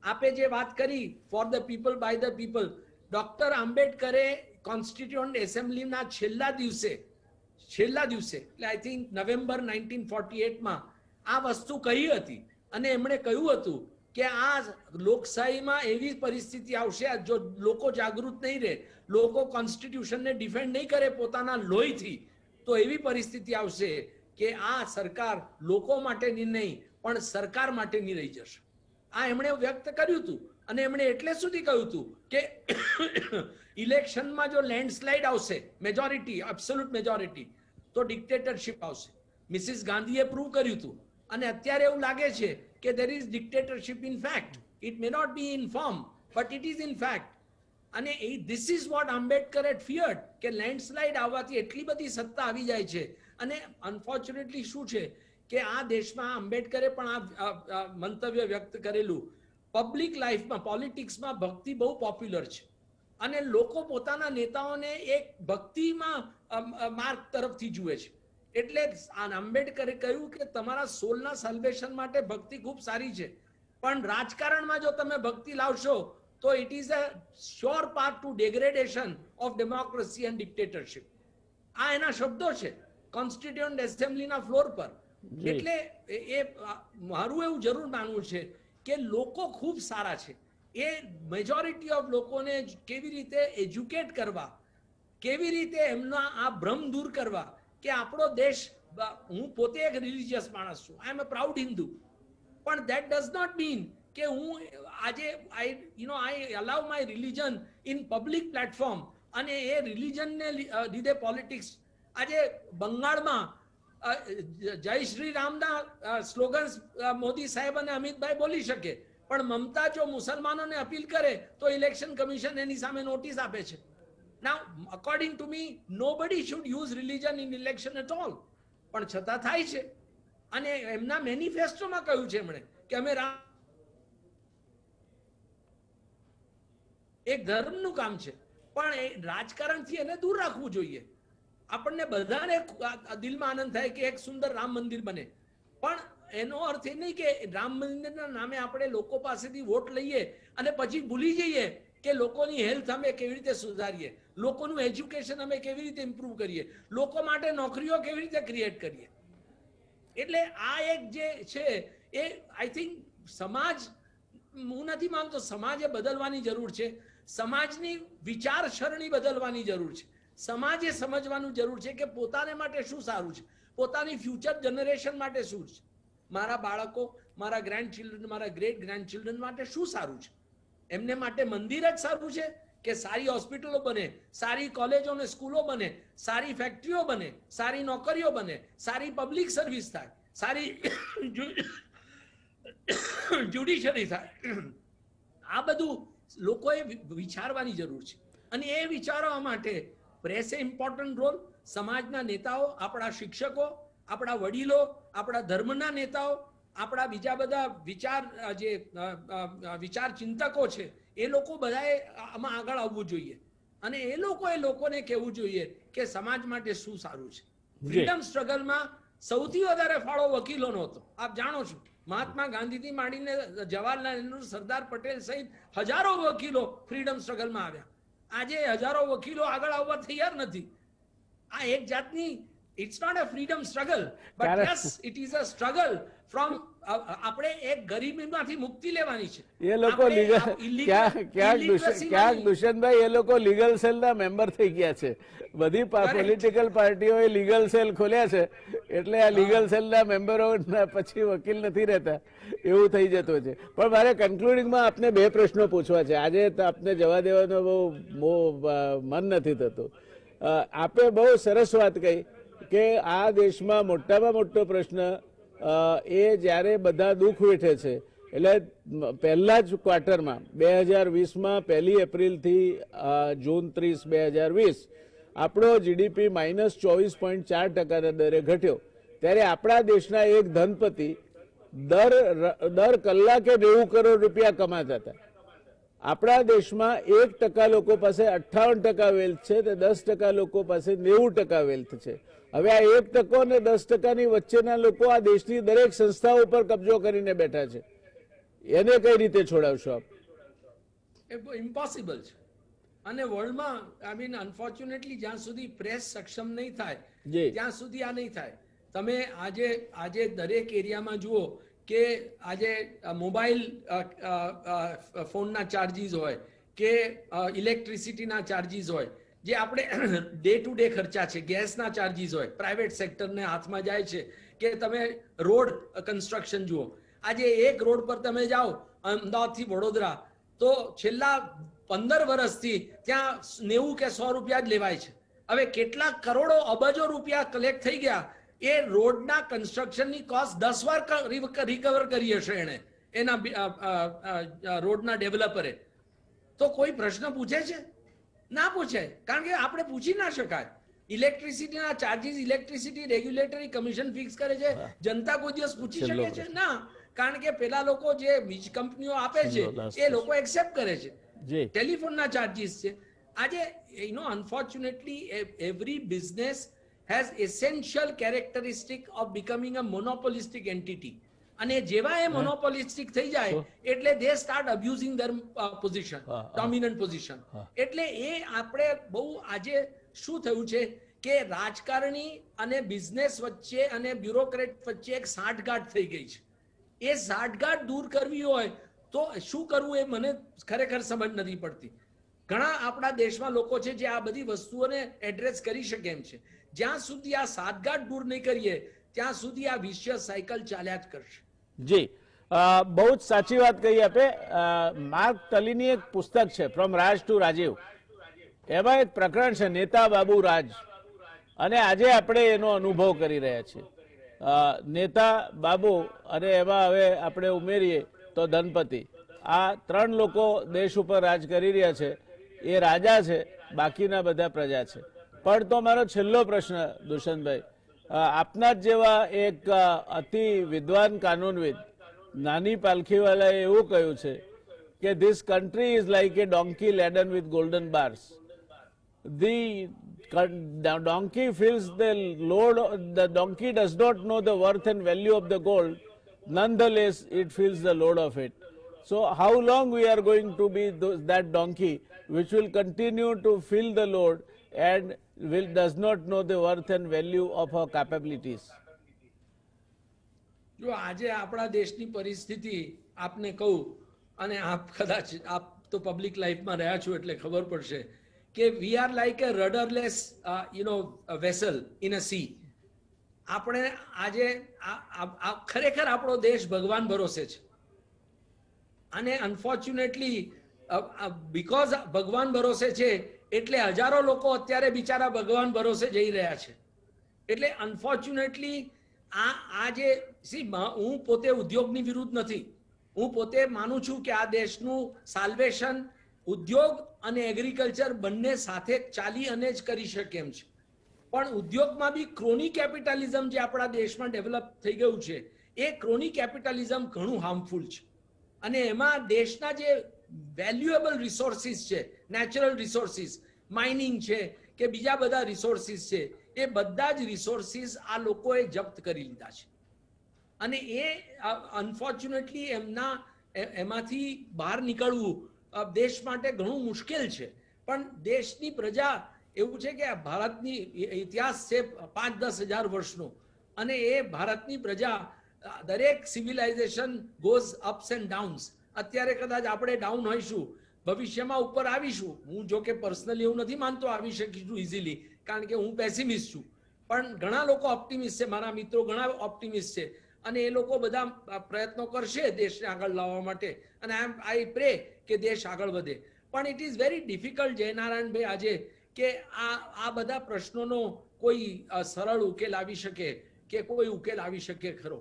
Speaker 2: આપે જે વાત કરી for the people by the people, doctor આંબેડકરે કોન્સ્ટિટ્યુઅન્ટ એસેમ્બલીના છેલ્લા દિવસે એટલે આઈ થિંક નવેમ્બર 1948માં આ વસ્તુ કહી હતી અને એમણે કહ્યું હતું કે આ લોકશાહીમાં એવી પરિસ્થિતિ આવશે, જો લોકો જાગૃત નહીં રહે, લોકો કોન્સ્ટિટ્યુશનને ડિફેન્ડ નહીં કરે પોતાના લોહીથી, તો એવી પરિસ્થિતિ આવશે કે આ સરકાર લોકો માટેની નહીં પણ સરકાર માટેની રહી જશે. આ એમણે વ્યક્ત કર્યું હતું અને એમણે એટલે સુધી કહ્યું હતું કે ઇલેક્શનમાં જો લેન્ડસ્લાઇડ આવશે, મેજોરિટી, એબ્સોલ્યુટ મેજોરિટી, તો ડિક્ટેટરશિપ આવશે. મિસિસ ગાંધીએ પ્રૂવ કર્યું હતું અને અત્યારે એવું લાગે છે કે there is dictatorship in fact. It may not be in form, but it is in fact. અને this is what Ambedkar had feared, કે લેન્ડસ્લાઇડ આવવાથી એટલી બધી સત્તા આવી જાય છે. અને અનફોર્ચ્યુનેટલી શું છે કે આ દેશમાં આંબેડકરે પણ આ મંતવ્ય વ્યક્ત કરેલું, પબ્લિક લાઈફમાં, પોલિટિક્સમાં ભક્તિ બહુ પોપ્યુલર છે અને લોકો પોતાના નેતાઓને એક ભક્તિમાં માર્ગ તરફથી જુએ છે. એટલે આંબેડકરે કહ્યું કે તમારા સોલના સલ્વેશન માટે ભક્તિ ખૂબ સારી છે, પણ રાજકારણમાં જો તમે ભક્તિ લાવશો તો it is a sure path to degradation of democracy and dictatorship. આ એના શબ્દો છે કોન્સ્ટિટ્યુઅન્ટ એસેમ્બલીના ફ્લોર પર. એટલે એ મારું એવું જરૂર માનવું છે કે લોકો ખૂબ સારા છે. એ મેજોરિટી ઓફ લોકોને કેવી રીતે એજ્યુકેટ કરવા, કેવી રીતે એમના આ ભ્રમ દૂર કરવા કે આપણો દેશ, હું પોતે એક રિલિજિયસ માણસ છું, આઈ એમ અ પ્રાઉડ હિન્દુ, પણ ધેટ ડઝ નોટ મીન કે હું આજે I allow my religion in public platform અને એ રિલિજનને લીધે પોલિટિક્સ. આજે બંગાળમાં જય શ્રી રામના સ્લોગન્સ મોદી સાહેબ અને અમિતભાઈ બોલી શકે, પણ મમતા જો મુસલમાનોને અપીલ કરે તો ઇલેક્શન કમિશન એની સામે નોટિસ આપે છે. Now, according to me, nobody should use religion in election at all. પણ છતાં થાય છે. અને એમના મેનિફેસ્ટોમાં કહ્યું છે એમણે કે અમે એક ધર્મનું કામ છે, પણ એ રાજકારણથી એને દૂર રાખવું જોઈએ. આપણને બધાને દિલમાં આનંદ થાય કે એક સુંદર રામ મંદિર બને, પણ એનો અર્થ એ નહીં કે રામ મંદિરના નામે આપણે લોકો પાસેથી વોટ લઈએ અને પછી ભૂલી જઈએ કે લોકોની હેલ્થ અમે કેવી રીતે સુધારીએ, લોકોનું એજ્યુકેશન અમે કેવી રીતે ઇમ્પ્રૂવ કરીએ, લોકો માટે નોકરીઓ કેવી રીતે ક્રિએટ કરીએ. એટલે આ એક જે છે એ આઈ થિંક સમાજ, હું નથી માનતો સમાજે બદલવાની જરૂર છે, સમાજની વિચારસરણી બદલવાની જરૂર છે. સમાજે સમજવાનું જરૂર છે કે પોતાને માટે શું સારું છે, પોતાની ફ્યુચર જનરેશન માટે શું છે, મારા બાળકો, મારા ગ્રેન્ડ ચિલ્ડ્રન, મારા ગ્રેટ ગ્રેન્ડ ચિલ્ડ્રન માટે શું સારું છે. એમને માટે મંદિર જ સારું છે કે સારી હોસ્પિટલો બને, સારી કોલેજો અને સ્કૂલો બને, સારી ફેક્ટરીઓ બને, સારી નોકરીઓ બને, સારી પબ્લિક સર્વિસ થાય, સારી જ્યુડિશરી થાય. આ બધું લોકોએ વિચારવાની જરૂર છે અને એ વિચારવા માટે પ્રેસે ઇમ્પોર્ટન્ટ રોલ, સમાજના નેતાઓ, આપણા શિક્ષકો, આપણા વડીલો, આપણા ધર્મના નેતાઓ, આપણા બીજા બધા વિચાર ચિંતકો છે, એ લોકો બધાએ આમાં આગળ આવવું જોઈએ અને એ લોકોને કહેવું જોઈએ કે સમાજ માટે શું સારું છે. ફ્રીડમ સ્ટ્રગલમાં સૌથી વધારે ફાળો વકીલોનો હતો. આપ જાણો છો, મહાત્મા ગાંધીથી માંડીને જવાહરલાલ નહેરુ, સરદાર પટેલ સહિત હજારો વકીલો ફ્રીડમ સ્ટ્રગલમાં આવ્યા. આજે હજારો વકીલો આગળ આવવા તૈયાર નથી. આ એક જાતની, it's not a freedom struggle, but yes it is a struggle from, આપણે એક ગરીબીમાંથી મુક્તિ લેવાની છે.
Speaker 1: એ લોકો ક્યાંક દુષ્યંતભાઈ, એ લોકો લીગલ સેલના મેમ્બર થઈ ગયા છે. બધી પોલિટિકલ પાર્ટીઓએ લીગલ સેલ ખોલ્યા છે, એટલે આ લીગલ સેલના મેમ્બરો પછી વકીલ નથી રહેતા, એવું થઈ જતું છે. પણ મારે કન્ક્લુડિંગમાં આપને બે પ્રશ્નો પૂછવા છે. આજે આપને જવા દેવાનો બહુ મન નથી થતું. આપે બહુ સરસ વાત કહી કે આ દેશમાં મોટામાં મોટો પ્રશ્ન એ જ્યારે બધા દુઃખ વેઠે છે એટલે પહેલા જ ક્વાર્ટરમાં 2020માં 1 એપ્રિલથી જૂન 30, 2020 આપણો જીડીપી -24.4% દરે ઘટ્યો. ત્યારે આપણા દેશના એક ધનપતિ દર કલાકે 90 કરોડ રૂપિયા કમાતા હતા. આપણા દેશમાં 1% લોકો પાસે 58% વેલ્થ છે, તો 10% લોકો પાસે 90% વેલ્થ છે. હવે આ 1% અને 10%ની વચ્ચેના લોકો આ દેશની દરેક સંસ્થાઓ પર કબજો કરીને બેઠા છે. એને કઈ રીતે છોડાવશો આપ?
Speaker 2: ઇમ્પોસિબલ છે. અને વર્લ્ડમાં આઈ મીન અનફોર્ચ્યુનેટલી જ્યાં સુધી પ્રેસ સક્ષમ નહીં થાય ત્યાં સુધી આ નહીં થાય. તમે આજે દરેક એરિયામાં જુઓ કે આજે મોબાઈલ ફોનના ચાર્જીસ હોય કે ઇલેક્ટ્રિસિટીના ચાર્જીસ હોય, જે આપણે ડે ટુ ડે ખર્ચા છે, ગેસના ચાર્જીસ હોય, પ્રાઇવેટ સેક્ટરને હાથમાં જાય છે. કે તમે રોડ કન્સ્ટ્રક્શન જુઓ, આજે એક રોડ પર તમે જાઓ અમદાવાદથી વડોદરા, તો છેલ્લા 15 વર્ષથી ત્યાં 90 કે 100 રૂપિયા જ લેવાય છે. હવે કેટલા કરોડો અબજો રૂપિયા કલેક્ટ થઈ ગયા. એ રોડના કન્સ્ટ્રક્શનની કોસ્ટ 10 વાર રિકવર કરી હશે એને, એના રોડના ડેવલપરે. તો કોઈ પ્રશ્ન પૂછે છે? ના પૂછે, કારણ કે આપણે પૂછી ના શકાય. ઇલેક્ટ્રિસિટીના charges electricity regulatory commission fix કરે છે. જનતા કોઈ દિવસ પૂછી શકે છે? ના, કારણ કે પેલા લોકો જે વીજ કંપનીઓ આપે છે એ લોકો એક્સેપ્ટ કરે છે. ટેલિફોનના ચાર્જીસ છે. આજે unfortunately every business has essential characteristic of becoming a monopolistic entity. અને જેવા એ મોનોપોલિસ્ટિક થઈ જાય એટલે they start abusing their position, dominant position. એટલે એ આપણે બહુ આજે શું થયું છે કે રાજકારણી અને બિઝનેસ વચ્ચે અને બ્યુરોક્રેટ વચ્ચે એક સાંઠગાંઠ થઈ ગઈ છે. એ સાંઠગાંઠ દૂર કરવી હોય તો શું કરવું એ મને ખરેખર સમજ નથી પડતી. ઘણા આપણા દેશમાં લોકો છે જે આ બધી વસ્તુઓને એડ્રેસ કરી શકે એમ છે. જ્યાં સુધી આ સાંઠગાંઠ દૂર નહીં કરીએ ત્યાં સુધી આ વિશિયસ સાયકલ ચાલ્યા જ કરશે.
Speaker 1: જી, બહુ જ સાચી વાત કહી આપે. માર્ક ટલીની એક પુસ્તક છે ફ્રોમ રાજ ટુ રાજીવ. એમાં એક પ્રકરણ છે નેતા બાબુ રાજ, અને આજે આપણે એનો અનુભવ કરી રહ્યા છીએ. નેતા બાબુ અને એમાં હવે આપણે ઉમેરીએ તો ધનપતિ, આ 3 લોકો દેશ ઉપર રાજ કરી રહ્યા છે. એ રાજા છે, બાકીના બધા પ્રજા છે. પણ તો મારો છેલ્લો પ્રશ્ન દુષ્યંતભાઈ, આપના જ જેવા એક અતિ વિદ્વાન કાનૂનવિદ નાની પાલખીવાલાએ એવું કહ્યું છે કે this country is like a donkey laden with golden bars. The donkey feels the load, the donkey does not know the worth and value of the gold, nonetheless it feels the load of it. So how long we are going to be that donkey which will continue to feel the load and does not know the worth and value of our capabilities?
Speaker 2: જો આજે આપણા દેશની પરિસ્થિતિ આપને કહું, અને આપ કદાચ આપ તો પબ્લિક લાઈફમાં રહ્યા છો એટલે ખબર પડશે કે we are like a rudderless vessel in a sea. આપણે આજે ખરેખર આપણો દેશ ભગવાન ભરોસે છે. અને અનફોર્ચ્યુનેટલી બીકોઝ ભગવાન ભરોસે છે એટલે હજારો લોકો અત્યારે બિચારા ભગવાન ભરોસે જઈ રહ્યા છે. એટલે અનફોર્ચ્યુનેટલી આ જે હું પોતે ઉદ્યોગની વિરુદ્ધ નથી. હું પોતે માનું છું કે આ દેશનું સાલ્વેશન ઉદ્યોગ અને એગ્રીકલ્ચર બંને સાથે ચાલી અને જ કરી શકે એમ છે. પણ ઉદ્યોગમાં બી ક્રોની કેપિટલિઝમ જે આપણા દેશમાં ડેવલપ થઈ ગયું છે, એ ક્રોની કેપિટલિઝમ ઘણું હાર્મફુલ છે. અને એમાં દેશના જે વેલ્યુએબલ રિસોર્સિસ છે, નેચરલ રિસોર્સિસ, માઇનિંગ છે કે બીજા બધા રિસોર્સિસ છે, એ બધા જ રિસોર્સિસ આ લોકોએ જપ્ત કરી લીધા છે. અને એ અનફોર્ચ્યુનેટલી એમાંથી બહાર નીકળવું દેશ માટે ઘણું મુશ્કેલ છે. પણ દેશની પ્રજા એવું છે કે ભારતની ઇતિહાસ છે 5-10 હજાર વર્ષનો, અને એ ભારતની પ્રજા દરેક civilisation goes ups and downs. અત્યારે કદાચ આપણે ડાઉન હોઈશું, ભવિષ્યમાં ઉપર આવીશું. હું જો કે પર્સનલી એવું નથી માનતો આવી શકીશું ઇઝીલી, કારણ કે હું પેસિમિસ્ટ છું. પણ ઘણા લોકો ઓપ્ટિમિસ્ટ છે, મારા મિત્રો ઘણા ઓપ્ટિમિસ્ટ છે, અને એ લોકો બધા પ્રયત્નો કરશે દેશને આગળ લાવવા માટે. અને આઈ પ્રે કે દેશ આગળ વધે. પણ ઇટ ઇઝ વેરી ડિફિકલ્ટ જયનારાયણભાઈ આજે કે આ બધા પ્રશ્નોનો કોઈ સરળ ઉકેલ આવી શકે કે કોઈ ઉકેલ આવી શકે ખરો.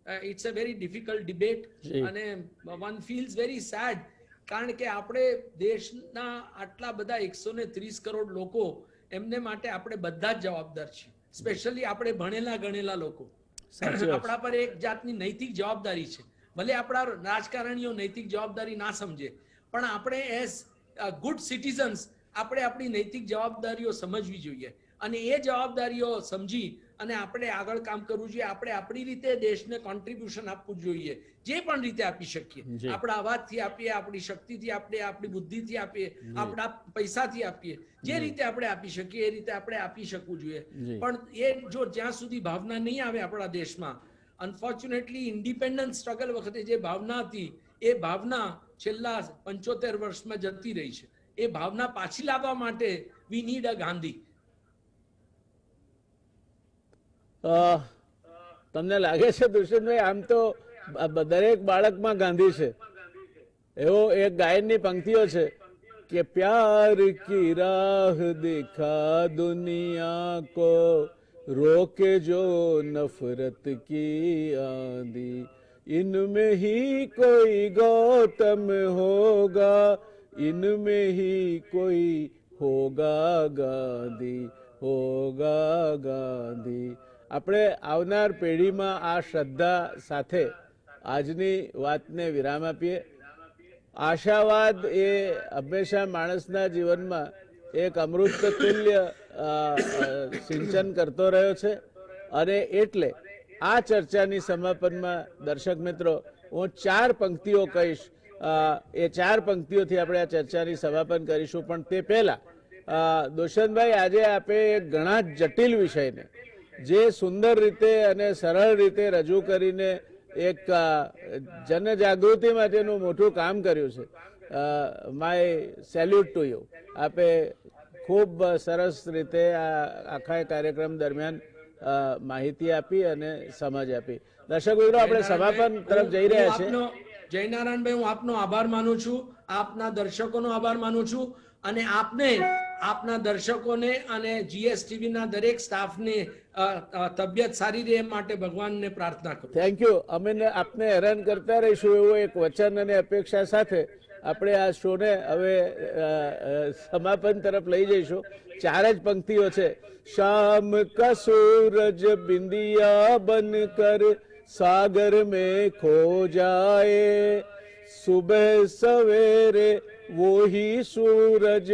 Speaker 2: It's a very difficult debate
Speaker 1: જી.
Speaker 2: અને વન ફીલ્સ વેરી સેડ કારણ કે આપણે દેશના આટલા બધા 130 કરોડ લોકો એમને માટે આપણે બધા જ જવાબદાર છીએ, સ્પેશિયલી આપણે ભણેલા ગણેલા લોકો.
Speaker 1: સાચી વાત.
Speaker 2: આપણા પર એક જાતની નૈતિક જવાબદારી છે. ભલે આપણા રાજકારણીઓ નૈતિક જવાબદારી ના સમજે, પણ આપણે એઝ ગુડ સિટીઝન્સ આપણે આપણી નૈતિક જવાબદારીઓ સમજવી જોઈએ અને એ જવાબદારીઓ સમજી અને આપણે આગળ કામ કરવું જોઈએ. આપણે આપણી રીતે દેશને કોન્ટ્રીબ્યુશન આપવું જોઈએ, જે પણ રીતે આપી શકીએ.
Speaker 1: જી.
Speaker 2: આપણા અવાજથી આપીએ, આપણી શક્તિથી આપીએ, આપણી બુદ્ધિથી આપીએ, આપણા પૈસાથી આપીએ, જે રીતે આપણે આપી શકીએ એ રીતે આપણે આપી શકવું જોઈએ.
Speaker 1: જી.
Speaker 2: પણ એ જો જ્યાં સુધી ભાવના નહીં આવે આપણા દેશમાં, અનફોર્ચ્યુનેટલી ઇન્ડિપેન્ડન્સ સ્ટ્રગલ વખતે જે ભાવના હતી એ ભાવના છેલ્લા 75 વર્ષમાં જતી રહી છે. એ ભાવના પાછી લાવવા માટે વી નીડ અ ગાંધી.
Speaker 1: તમને લાગે છે દુષ્યંતભાઈ, આમ તો દરેક બાળકમાં ગાંધી છે. એવો એક ગાયનની પંક્તિઓ છે કે પ્યાર કી રાહ દિખા દુનિયા કો, રોકે જો નફરત કી આંધી, इनमें ही कोई गौतम होगा, इनमें ही कोई होगा गांधी, होगा गांधी. આપણે આવનાર પેઢીમાં આ શ્રદ્ધા સાથે આજની વાતને વિરામ આપીએ. આશાવાદ એ હંમેશા માણસના જીવનમાં એક અમૃત તુલ્ય સિંચન કરતો રહ્યો છે અને એટલે આ ચર્ચાની સમાપનમાં દર્શક મિત્રો હું 4 પંક્તિઓ કહીશ. એ 4 પંક્તિઓથી આપણે આ ચર્ચાની સમાપન કરીશું. પણ તે પહેલા દુષ્યંતભાઈ, આજે આપે એક ઘણા જટિલ વિષયને જે સુંદર રીતે અને સરળ રીતે રજૂ કરીને એક જનજાગૃતિ માટેનું મોટું કામ કર્યું છે. My salute to you. આપે ખૂબ સરસ રીતે આ આખા કાર્યક્રમ દરમિયાન માહિતી આપી અને સમજ આપી. દર્શક મિત્રો, આપણે સમાપન તરફ જઈ રહ્યા છીએ.
Speaker 2: જયનારાયણભાઈ, હું આપનો આભાર માનું છું, આપના દર્શકોનો આભાર માનું છું અને આપને, આપના દર્શકોને અને GSTV ના દરેક સ્ટાફને તબિયત સારી રહે એ માટે ભગવાનને પ્રાર્થના કરું.
Speaker 1: Thank you. અમે આપને હેરાન કરતા રહીશું એવું એક વચન અને અપેક્ષા સાથે આપણે આ શોને હવે સમાપન તરફ લઈ જઈશું. 4 જ પંક્તિઓ છે. શામ કા સૂરજ બિંदिया बनकर सागर में खो जाए, सुबह सवेरे वो ही सूरज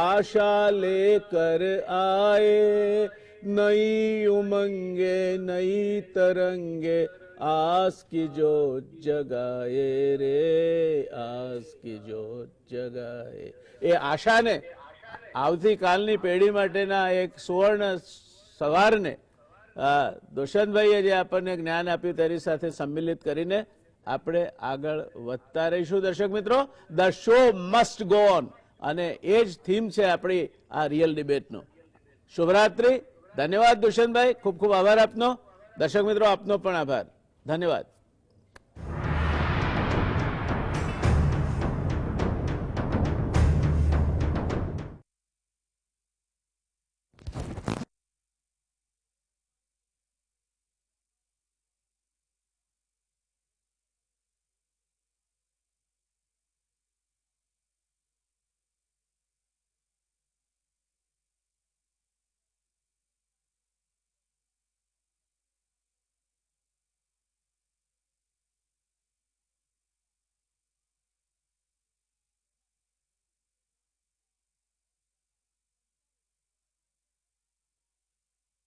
Speaker 1: आशा लेकर आए, नई उमंगे नई तरंगे आस की जोत जगाए रे, आस की जोत जगाए. એ આશાને આવતીકાલની પેઢી માટેના એક સુવર્ણ સવારને દુષ્યંતભાઈએ જે આપણને જ્ઞાન આપ્યું તેની સાથે સંમિલિત કરીને આપણે આગળ વધતા રહીશું. દર્શક મિત્રો, the show must go on અને એ જ થીમ છે આપણી આ રિયલ ડિબેટનો. શુભરાત્રી. ધન્યવાદ દુષ્યંતભાઈ, ખૂબ ખૂબ આભાર આપનો. દર્શક મિત્રો, આપનો પણ આભાર. ધન્યવાદ.